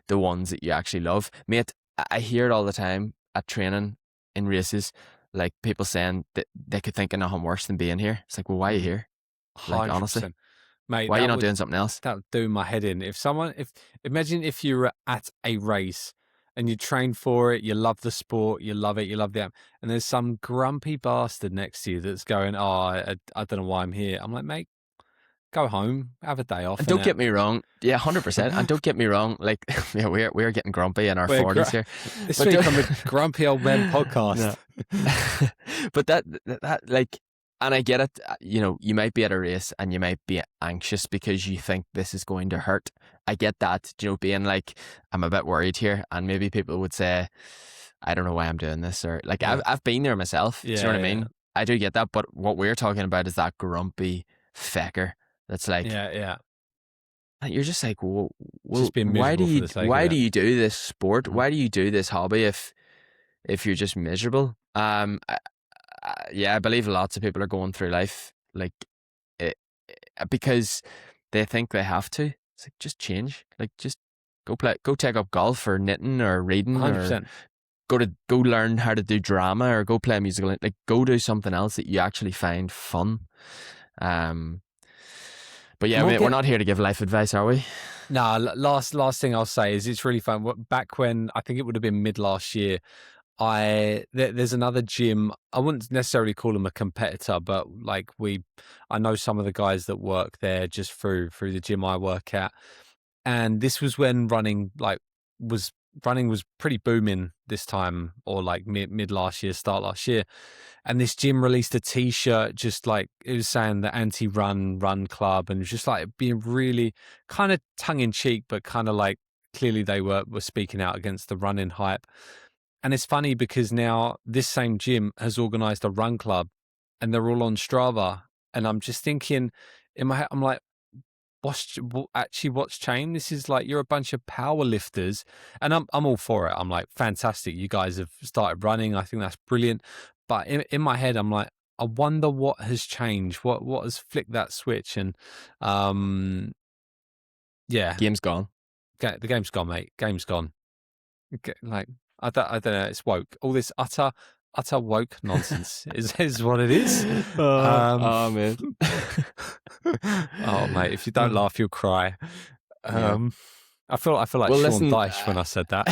the ones that you actually love, mate. I hear it all the time at training, in races, like people saying that they could think of nothing worse than being here. It's like, well, why are you Mhm. here? Like, honestly, 100%, mate. why are you not doing something else? That would do my head in. If imagine if you were at a race and you train for it, you love the sport, you love it, you love the app, and there's some grumpy bastard next to you that's going, "Oh, I don't know why I'm here." I'm like, mate, go home, have a day And off, don't innit? get me wrong, yeah, 100%. And don't get me wrong, like, yeah, we're getting grumpy in our We're 40s here, this but week on the Grumpy Old Men no, podcast. but that like, and I get it. You might be at a race and you might be anxious because you think this is going to hurt. I get that. Being like, I'm a bit worried here, and maybe people would say, I don't know why I'm doing this, or like, Yeah, I've been there myself. Do you know what I yeah, mean? I do get that, but what we're talking about is that grumpy fecker that's like, yeah, yeah. you're just like, well, Just being miserable for the sake of why do it. you do this sport? Mhm. Why do you do this hobby if you're just miserable? Yeah, I believe lots of people are going through life like it, because they think they have to. It's like, just change. Like, just go take up golf or knitting or reading, or 100%. go learn how to do drama, or go play a musical. Like, go do something else that you actually find fun. Um, but yeah, And we'll mate, we're get not here to give life advice, are we? nah, last thing I'll say is it's really fun. Back when I think it would have been mid last year, there's another gym. I wouldn't necessarily call them a competitor, but like I know some of the guys that work there just through the gym I work at. And this was when was running was pretty booming this time, or like mid last year, start last year. And this gym released a T-shirt, just like it was saying the anti-run club, and it was just like being really kind of tongue in cheek, but kind of like clearly they were speaking out against the running hype. And it's funny because now this same gym has organized a run club and they're all on Strava. And I'm just thinking in my head, I'm like, what's changed? This is like, you're a bunch of power lifters, and I'm all for it. I'm like, fantastic. You guys have started running. I think that's brilliant. But in my head, I'm like, I wonder what has changed. What has flicked that switch? And yeah, Game's gone. the game's gone, mate. Game's gone. Like, I don't know. It's woke. All this utter woke nonsense is what it is. Oh man. Oh mate, if you don't laugh, you'll cry. Yeah. I feel like Well, Sean listen, Dyche when I said that.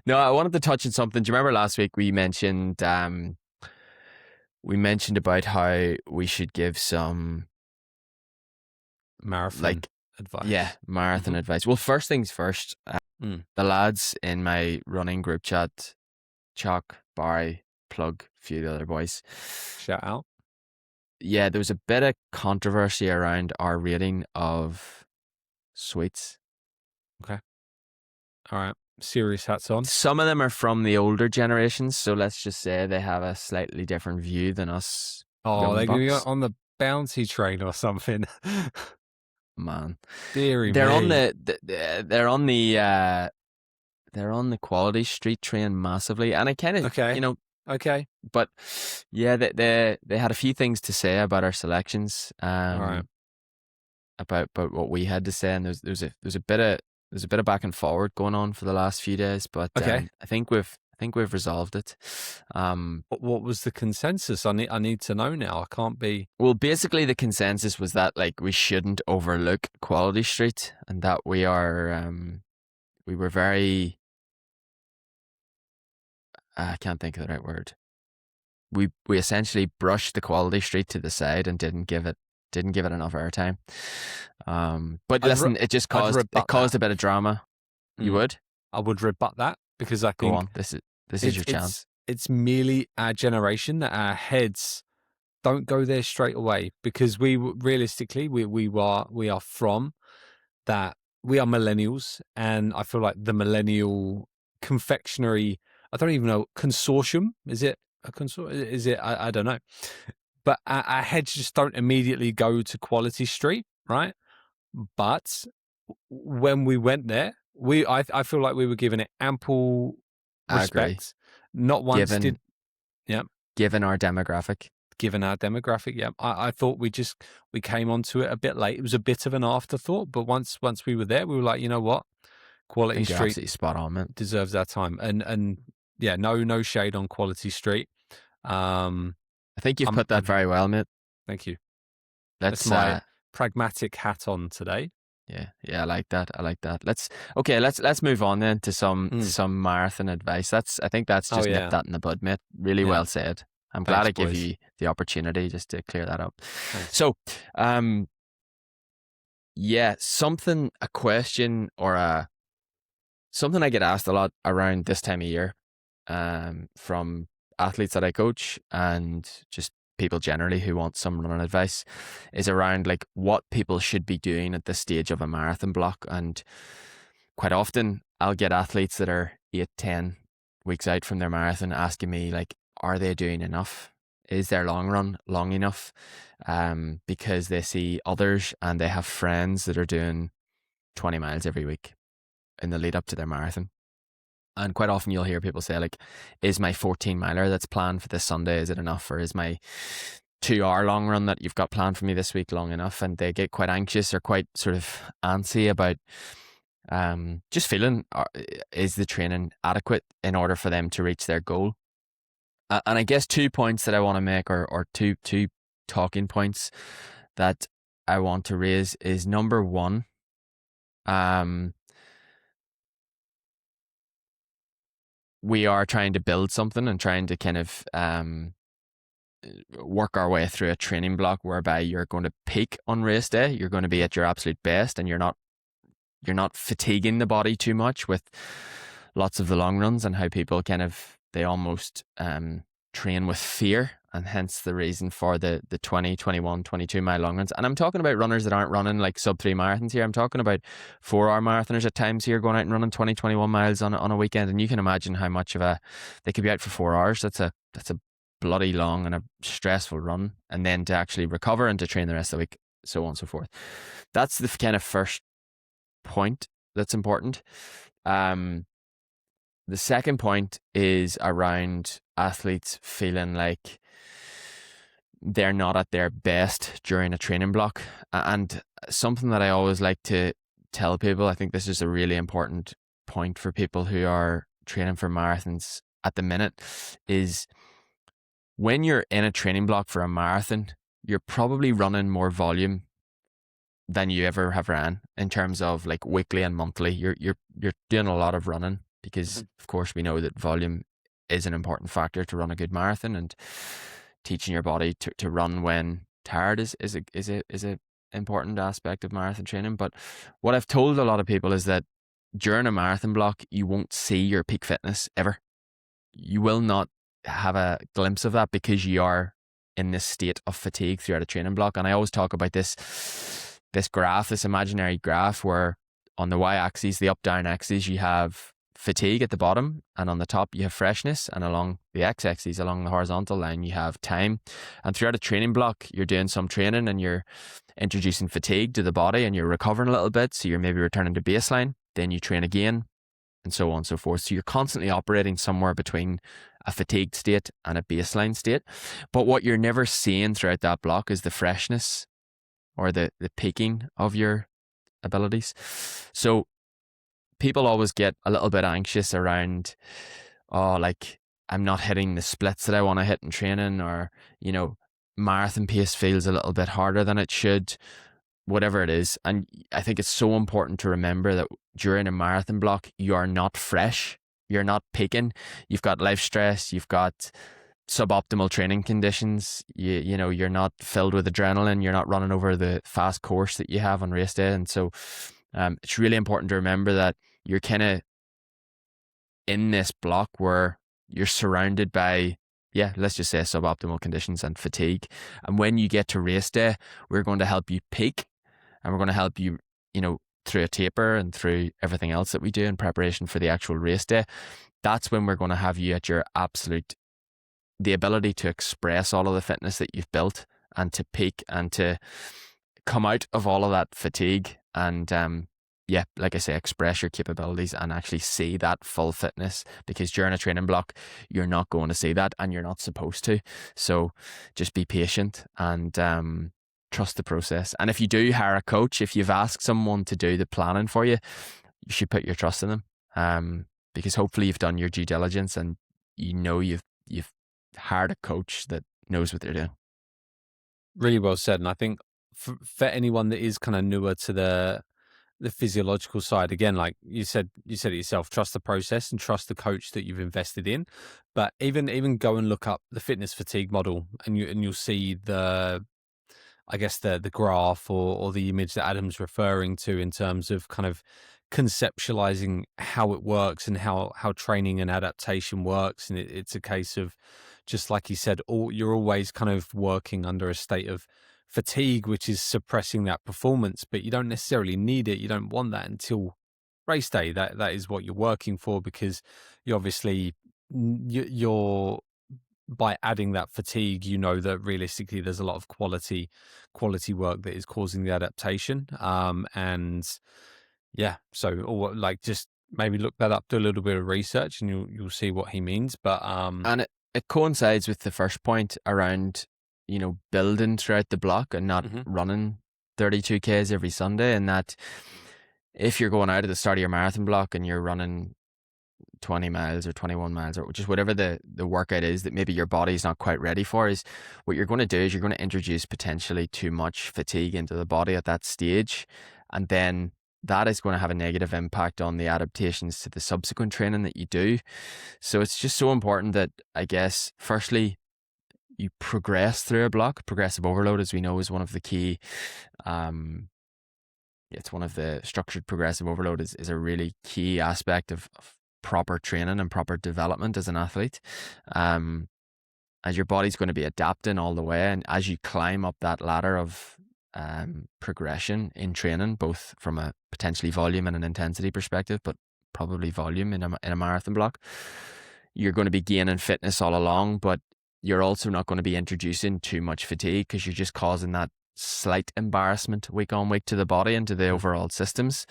No, I wanted to touch on something. Do you remember last week we mentioned about how we should give some Marathon advice. Yeah, marathon advice. Well, first things first. The lads in my running group chat, Chuck, Barry, Plug, a few of the other boys. Shout out. Yeah, there was a bit of controversy around our rating of sweets. Okay. All right. Serious hats on. Some of them are from the older generations, so let's just say they have a slightly different view than us. Oh, they're going to be bucks. on the bounty train or something. Man, Deary they're me. they're on the quality street train massively, and I kind of Okay. But yeah, they had a few things to say about our selections, All right. about what we had to say, and there's a bit of back and forward going on for the last few days, but Okay. I think we've resolved it. What was the consensus? I need to know now. I can't be. Well, basically the consensus was that like we shouldn't overlook Quality Street, and that we were very. I can't think of the right word. We essentially brushed the Quality Street to the side and didn't give it enough airtime. But listen, it just caused a bit of drama. You would? I would rebut that because I think go on. This is your chance. It's merely our generation that our heads don't go there straight away, because we realistically we are from that. We are millennials, and I feel like the millennial confectionery, I don't even know, consortium, is it a consortium? Is it? I don't know. But our heads just don't immediately go to Quality Street, right? But when we went there, I feel like we were given it ample respect. Not once did. Yeah. Given our demographic. Yeah. I thought we came onto it a bit late. It was a bit of an afterthought, but once we were there, we were like, you know what? Quality Street, absolutely spot on, man. Deserves our time. And yeah, no shade on Quality Street. I think you've put that very well, mate. Thank you. That's my pragmatic hat on today. Yeah, I like that. Let's move on then to some marathon advice. I think that's just nipped that in the bud, mate. Really well said. I'm glad I give you the opportunity just to clear that up. Thanks. So, a question or something I get asked a lot around this time of year, from athletes that I coach and just people generally who want some running advice, is around like what people should be doing at this stage of a marathon block. And quite often I'll get athletes that are 8-10 weeks out from their marathon asking me like, are they doing enough? Is their long run long enough? Because they see others and they have friends that are doing 20 miles every week in the lead up to their marathon. And quite often you'll hear people say like, is my 14 miler that's planned for this Sunday, is it enough? Or is my 2-hour long run that you've got planned for me this week long enough? And they get quite anxious or quite sort of antsy about just feeling, is the training adequate in order for them to reach their goal? And I guess 2 points that I want to make, or two talking points that I want to raise, is number one, we are trying to build something and trying to kind of work our way through a training block whereby you're going to peak on race day. You're going to be at your absolute best, and you're not fatiguing the body too much with lots of the long runs, and how people kind of, they almost train with fear And hence the reason for the 20, 21, 22 mile long runs. And I'm talking about runners that aren't running like sub 3 marathons here. I'm talking about 4-hour marathoners at times here going out and running 20, 21 miles on a weekend. And you can imagine how much of they could be out for 4 hours. That's a bloody long and a stressful run. And then to actually recover and to train the rest of the week, so on and so forth. That's the kind of first point that's important. The second point is around athletes feeling like they're not at their best during a training block. And something that I always like to tell people, I think this is a really important point for people who are training for marathons at the minute, is when you're in a training block for a marathon, you're probably running more volume than you ever have ran in terms of like weekly and monthly. You're doing a lot of running because of course we know that volume is an important factor to run a good marathon, and teaching your body to run when tired is a important aspect of marathon training. But what I've told a lot of people is that during a marathon block, you won't see your peak fitness ever. You will not have a glimpse of that because you are in this state of fatigue throughout a training block. And I always talk about this graph, this imaginary graph, where on the y-axis, the up-down axis, you have fatigue at the bottom, and on the top you have freshness, and along the x-axis, along the horizontal line, you have time. And throughout a training block, you're doing some training and you're introducing fatigue to the body and you're recovering a little bit, so you're maybe returning to baseline, then you train again, and so on and so forth. So you're constantly operating somewhere between a fatigued state and a baseline state. But what you're never seeing throughout that block is the freshness or the peaking of your abilities. So people always get a little bit anxious around, like I'm not hitting the splits that I want to hit in training, or, marathon pace feels a little bit harder than it should, whatever it is. And I think it's so important to remember that during a marathon block, you are not fresh, you're not peaking, you've got life stress, you've got suboptimal training conditions, you're not filled with adrenaline, you're not running over the fast course that you have on race day. And so it's really important to remember that you're kind of in this block where you're surrounded by, let's just say suboptimal conditions and fatigue. And when you get to race day, we're going to help you peak, and we're going to help you, through a taper and through everything else that we do in preparation for the actual race day. That's when we're going to have you at your absolute, the ability to express all of the fitness that you've built, and to peak and to come out of all of that fatigue and like I say, express your capabilities and actually see that full fitness, because during a training block you're not going to see that, and you're not supposed to. So just be patient and trust the process. And if you do hire a coach, if you've asked someone to do the planning for you, you should put your trust in them, because hopefully you've done your due diligence and you've hired a coach that knows what they're doing. Really well said. And I think for anyone that is kind of newer to the physiological side, again, like you said it yourself, trust the process and trust the coach that you've invested in. But even go and look up the fitness fatigue model, and you'll see the graph or the image that Adam's referring to in terms of kind of conceptualizing how it works and how training and adaptation works. And it's a case of, just like he said, you're always kind of working under a state of fatigue, which is suppressing that performance, but you don't necessarily need it. You don't want that until race day. That is what you're working for, because you obviously, you're by adding that fatigue, that realistically there's a lot of quality work that is causing the adaptation. So just maybe look that up, do a little bit of research, and you'll see what he means. But and it coincides with the first point around building throughout the block and not running 32Ks every Sunday. And that if you're going out at the start of your marathon block and you're running 20 miles or 21 miles or just whatever the workout is that maybe your body's not quite ready for, is what you're going to do is you're going to introduce potentially too much fatigue into the body at that stage. And then that is going to have a negative impact on the adaptations to the subsequent training that you do. So it's just so important that, I guess, firstly, you progress through a block. Progressive overload, as we know, is one of the key. It's one of the structured progressive overload is a really key aspect of proper training and proper development as an athlete. And as your body's going to be adapting all the way, and as you climb up that ladder of progression in training, both from a potentially volume and an intensity perspective, but probably volume in a marathon block, you're going to be gaining fitness all along, but you're also not going to be introducing too much fatigue, because you're just causing that slight embarrassment week on week to the body and to the overall systems,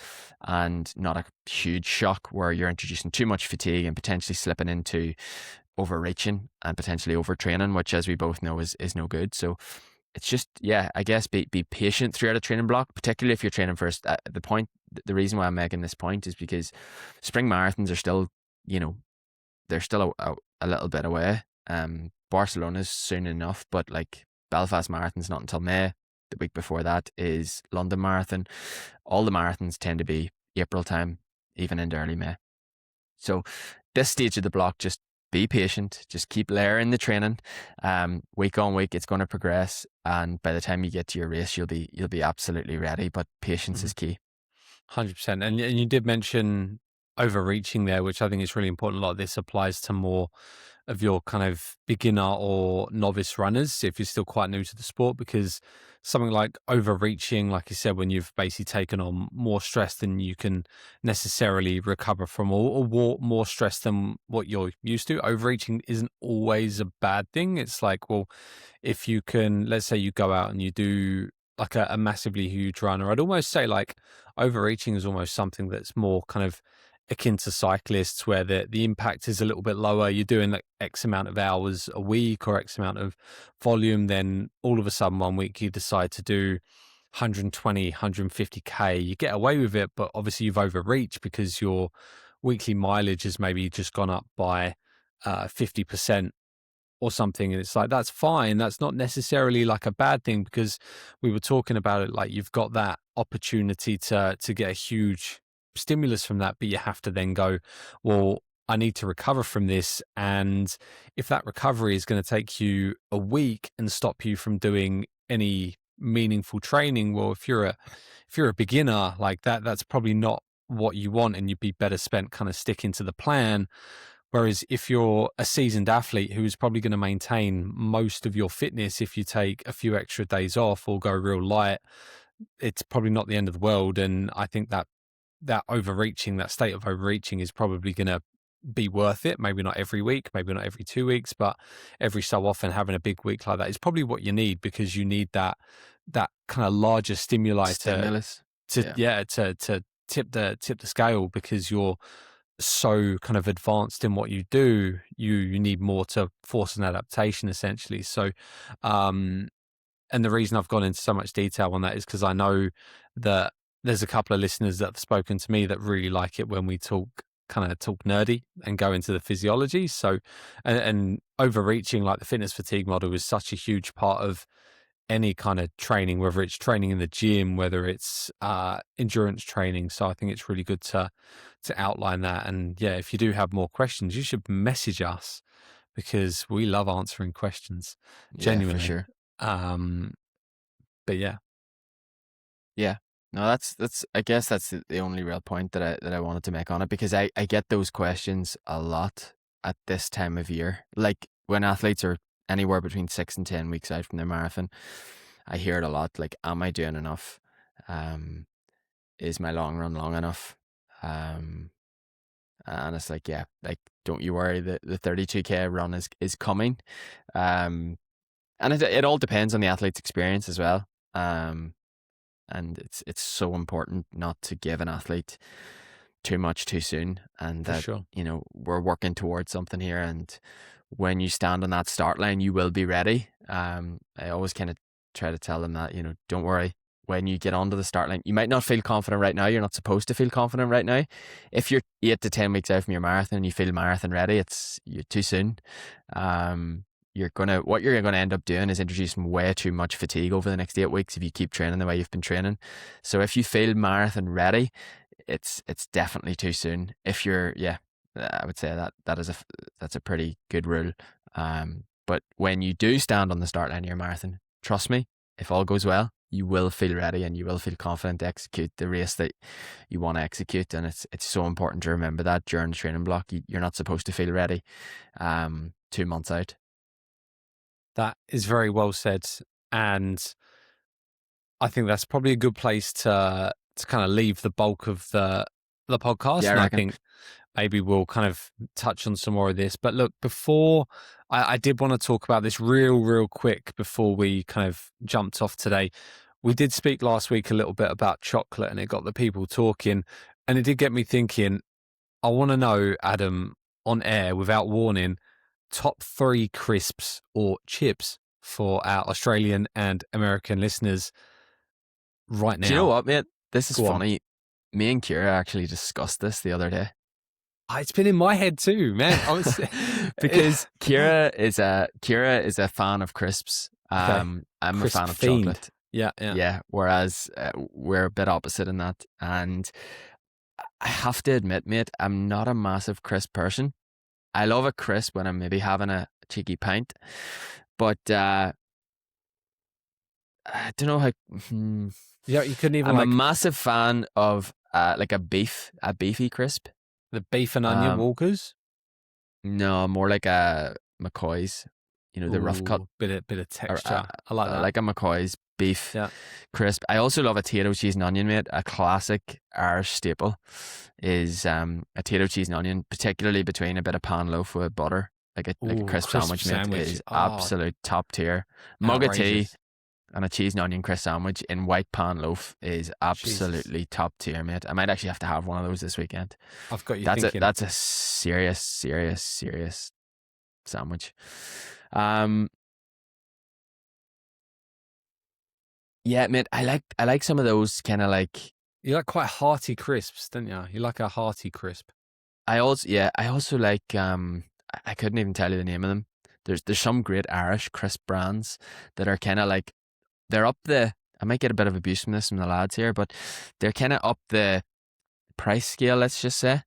and not a huge shock where you're introducing too much fatigue and potentially slipping into overreaching and potentially overtraining, which, as we both know, is no good. So it's just, yeah, I guess be patient throughout a training block, particularly if you're training first. The reason why I'm making this point is because spring marathons are still, they're still a little bit away. Barcelona's soon enough, but like Belfast Marathon's not until May. The week before that is London Marathon. All the marathons tend to be April time, even into early May. So this stage of the block, just be patient, just keep layering the training. Week on week, it's going to progress, and by the time you get to your race, you'll be absolutely ready. But patience is key. 100%. And you did mention overreaching there, which I think is really important. A lot of this applies to more of your kind of beginner or novice runners, if you're still quite new to the sport, because something like overreaching, like you said, when you've basically taken on more stress than you can necessarily recover from, or more stress than what you're used to, overreaching isn't always a bad thing. It's like, well, if you can, let's say you go out and you do like a massively huge run, or I'd almost say like overreaching is almost something that's more kind of akin to cyclists, where the impact is a little bit lower. You're doing like X amount of hours a week or X amount of volume, then all of a sudden one week you decide to do 120, 150K. You get away with it, but obviously you've overreached because your weekly mileage has maybe just gone up by 50% or something. And it's like, that's fine. That's not necessarily like a bad thing, because we were talking about it, like you've got that opportunity to get a huge stimulus from that, but you have to then go, well, I need to recover from this. And if that recovery is going to take you a week and stop you from doing any meaningful training, well, if you're a beginner like that, that's probably not what you want, and you'd be better spent kind of sticking to the plan. Whereas if you're a seasoned athlete who is probably going to maintain most of your fitness, if you take a few extra days off or go real light, it's probably not the end of the world. And I think that overreaching, that state of overreaching, is probably going to be worth it. Maybe not every week, maybe not every 2 weeks, but every so often having a big week like that is probably what you need, because you need that kind of larger stimulus to tip the scale, because you're so kind of advanced in what you do. You need more to force an adaptation, essentially. So and the reason I've gone into so much detail on that is because I know that there's a couple of listeners that have spoken to me that really like it when we talk nerdy and go into the physiology. So, and overreaching, like the fitness fatigue model, is such a huge part of any kind of training, whether it's training in the gym, whether it's endurance training. So I think it's really good to outline that. And yeah, if you do have more questions, you should message us, because we love answering questions. Genuinely. Yeah, for sure. But yeah. No, that's I guess that's the only real point that I wanted to make on it, because I get those questions a lot at this time of year. Like when athletes are anywhere between 6 and 10 weeks out from their marathon, I hear it a lot. Like, am I doing enough? Is my long run long enough? And it's like, yeah, like, don't you worry, the 32K run is coming. And it all depends on the athlete's experience as well. And it's so important not to give an athlete too much too soon, and that, sure, we're working towards something here, and when you stand on that start line, you will be ready. I always kind of try to tell them that, don't worry, when you get onto the start line, you might not feel confident right now. You're not supposed to feel confident right now. If you're 8 to 10 weeks out from your marathon and you feel marathon ready, you're too soon. What you're gonna end up doing is introducing way too much fatigue over the next 8 weeks if you keep training the way you've been training. So if you feel marathon ready, it's definitely too soon. If you're, I would say that's a pretty good rule. But when you do stand on the start line of your marathon, trust me, if all goes well, you will feel ready and you will feel confident to execute the race that you want to execute. And it's so important to remember that during the training block. You're not supposed to feel ready 2 months out. That is very well said, and I think that's probably a good place to kind of leave the bulk of the podcast. Yeah, I And I reckon. think maybe we'll kind of touch on some more of this. But look, before I did want to talk about this real quick before we kind of jumped off today. We did speak last week a little bit about chocolate, and it got the people talking, and it did get me thinking. I want to know, Adam, on air without warning, top 3 crisps or chips for our Australian and American listeners right Do you know now. what, mate? This is Go on. funny. Me and Kira actually discussed this the other day. It's been in my head too, man. Because Kira is a fan of crisps. I'm Crisp a fan of fiend. chocolate. Yeah. Whereas we're a bit opposite in that. And I have to admit, mate, I'm not a massive crisp person. I love a crisp when I'm maybe having a cheeky pint, but I don't know how. Yeah, you couldn't even I'm like a massive fan of like a beefy crisp. the beef and onion Walkers. No, more like a McCoy's. You know, the rough cut. Bit of texture. I like that. Like a McCoy's beef crisp. I also love a potato, cheese and onion, mate. A classic Irish staple is a potato, cheese and onion, particularly between a bit of pan loaf with butter. Like a crisp sandwich, mate, is absolute top tier. Mug of tea and a cheese and onion crisp sandwich in white pan loaf is absolutely top tier, mate. I might actually have to have one of those this weekend. I've got you thinking. That's a serious sandwich. Yeah, mate, I like some of those kind of like. You like quite hearty crisps, don't you? You like a hearty crisp. I also like I couldn't even tell you the name of them. There's some great Irish crisp brands that are kind of like, they're up the. I might get a bit of abuse from this from the lads here, but they're kind of up the price scale, let's just say.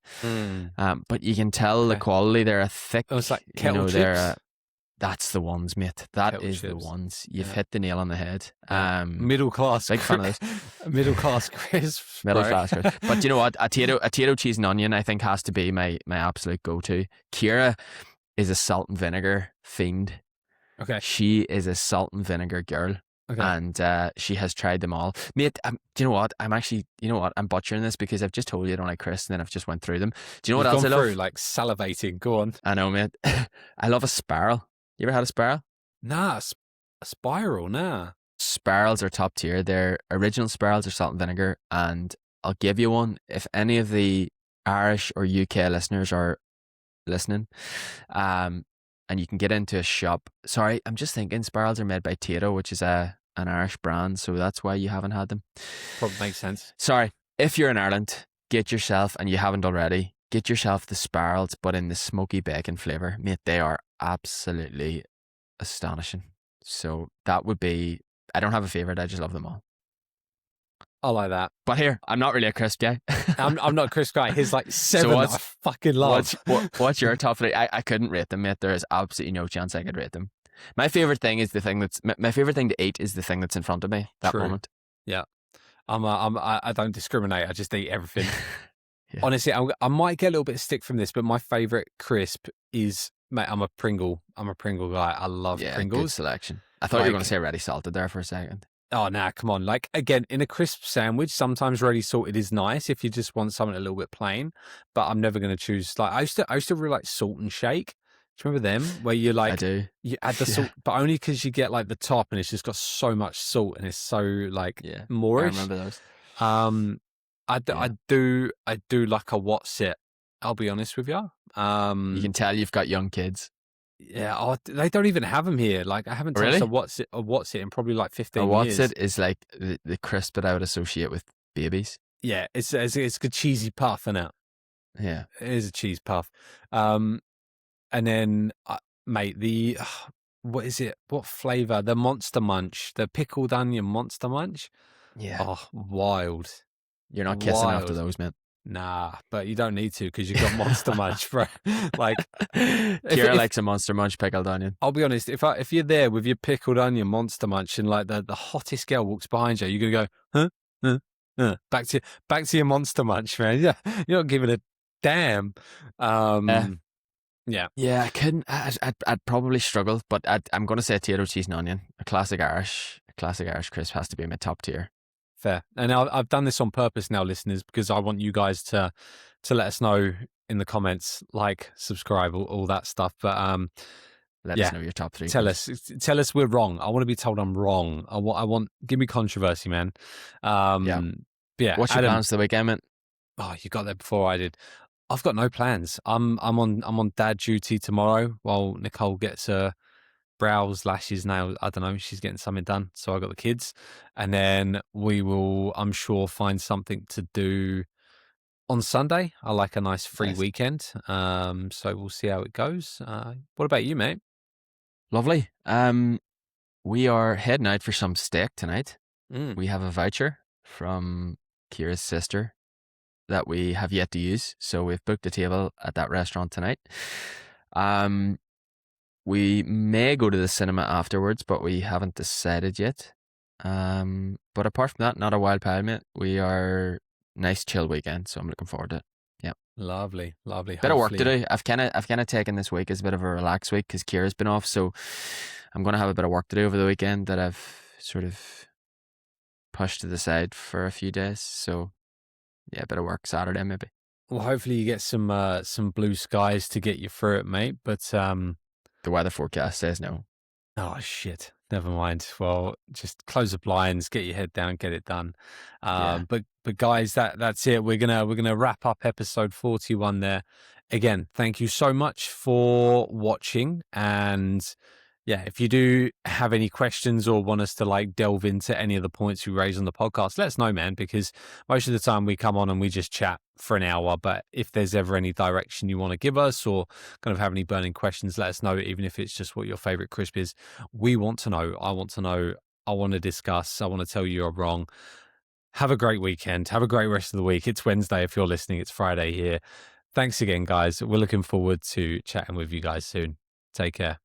But you can tell the quality. They're a thick. Oh, it's like kettle chips. That's the ones, mate. That kettle is chips. the ones. You've hit the nail on the head. Middle class. Big fan of those. Middle class crisps. Middle class crisps. But you know what? A potato, cheese and onion, I think, has to be my absolute go-to. Kira is a salt and vinegar fiend. Okay. She is a salt and vinegar girl. Okay. And she has tried them all. Mate, do you know what? I'm butchering this because I've just told you I don't like crisps and then I've just went through them. Do you know what else I love? Like salivating. Go on. I know, mate. I love a spiral. You ever had a spiral? Nah, a spiral, nah. Spirals are top tier. Their original spirals are salt and vinegar, and I'll give you one if any of the Irish or UK listeners are listening. And you can get into a shop. Sorry, I'm just thinking spirals are made by Tato, which is an Irish brand, so that's why you haven't had them. Probably makes sense. Sorry, if you're in Ireland, get yourself, and you haven't already, get yourself the spirals, but in the smoky bacon flavour. Mate, they are absolutely astonishing. So that would be, I don't have a favourite, I just love them all. I like that. But here, I'm not really a crisp guy. I'm not a crisp guy. Here's like 7 that I fucking love. What's your top 3? I couldn't rate them, mate. There is absolutely no chance I could rate them. My favourite thing is my favourite thing to eat is the thing that's in front of me that moment. Yeah. I don't discriminate. I just eat everything. Yeah. Honestly, I might get a little bit of stick from this, but my favourite crisp is, mate, I'm a Pringle guy. I love Pringles. Good selection. I thought you were going to say ready salted there for a second. Oh, nah, come on. Like, again, in a crisp sandwich, sometimes ready salted is nice if you just want something a little bit plain, but I'm never going to choose. Like, I used to really like Salt and Shake. Do you remember them? Where you like, I do. You add the salt, but only because you get like the top and it's just got so much salt and it's so like moreish. I remember those. I do like a what's it. I'll be honest with you. You can tell you've got young kids. Yeah, they don't even have them here. Like, I haven't touched a what's it in probably like 15 years. A what's it is like the crisp that I would associate with babies. Yeah, it's a cheesy puff, isn't it? Yeah, it is a cheese puff. And then, mate, what is it? What flavour? The Monster Munch, the pickled onion Monster Munch. Yeah. Oh, wild. You're not kissing after those, man. Nah, but you don't need to because you've got Monster Munch, bro. Like, Kira likes a Monster Munch pickled onion. I'll be honest, if you're there with your pickled onion Monster Munch and like the hottest girl walks behind you, you're gonna go, huh? Back to your Monster Munch, man. Yeah, you're not giving a damn. Yeah, Yeah, I couldn't. I'd probably struggle, but I'm going to say potato, cheese, and onion. A classic Irish crisp has to be my top tier. fair. And I've done this on purpose now, listeners, because I want you guys to let us know in the comments, like, subscribe, all that stuff. But Let us yeah, know your top three, tell please. us we're wrong. I want to be told I'm wrong. I want give me controversy, man. Yeah. But yeah, What's your Adam. plans for the weekend, mate? Oh, you got there before I did. I've got no plans. I'm on dad duty tomorrow while Nicole gets her brows, lashes, nails. I don't know. She's getting something done. So I got the kids, and then we will, I'm sure, find something to do on Sunday. I like a nice free Nice. weekend. So we'll see how it goes. What about you, mate? Lovely. We are heading out for some steak tonight. Mm, We have a voucher from Kira's sister that we have yet to use, so we've booked a table at that restaurant tonight. We may go to the cinema afterwards, but we haven't decided yet. But apart from that, not a wild pile, mate. We are nice chill weekend, so I'm looking forward to it. Yeah, lovely, lovely. bit of work to Hopefully, do. I've kind of taken this week as a bit of a relaxed week because Kira's been off, so I'm gonna have a bit of work to do over the weekend that I've sort of pushed to the side for a few days. So yeah, a bit of work Saturday maybe. hopefully you get some blue skies to get you through it, mate. But The weather forecast says no. oh shit. Never mind. Well, just close the blinds, get your head down, get it done. Yeah, But guys, that's it. We're gonna wrap up episode 41 there. Again, thank you so much for watching. And yeah, if you do have any questions or want us to like delve into any of the points we raise on the podcast, let us know, man, because most of the time we come on and we just chat for an hour. But if there's ever any direction you want to give us or kind of have any burning questions, let us know, even if it's just what your favorite crisp is. We want to know. I want to know. I want to discuss. I want to tell you you're wrong. Have a great weekend. Have a great rest of the week. It's Wednesday if you're listening. It's Friday here. Thanks again, guys. We're looking forward to chatting with you guys soon. Take care.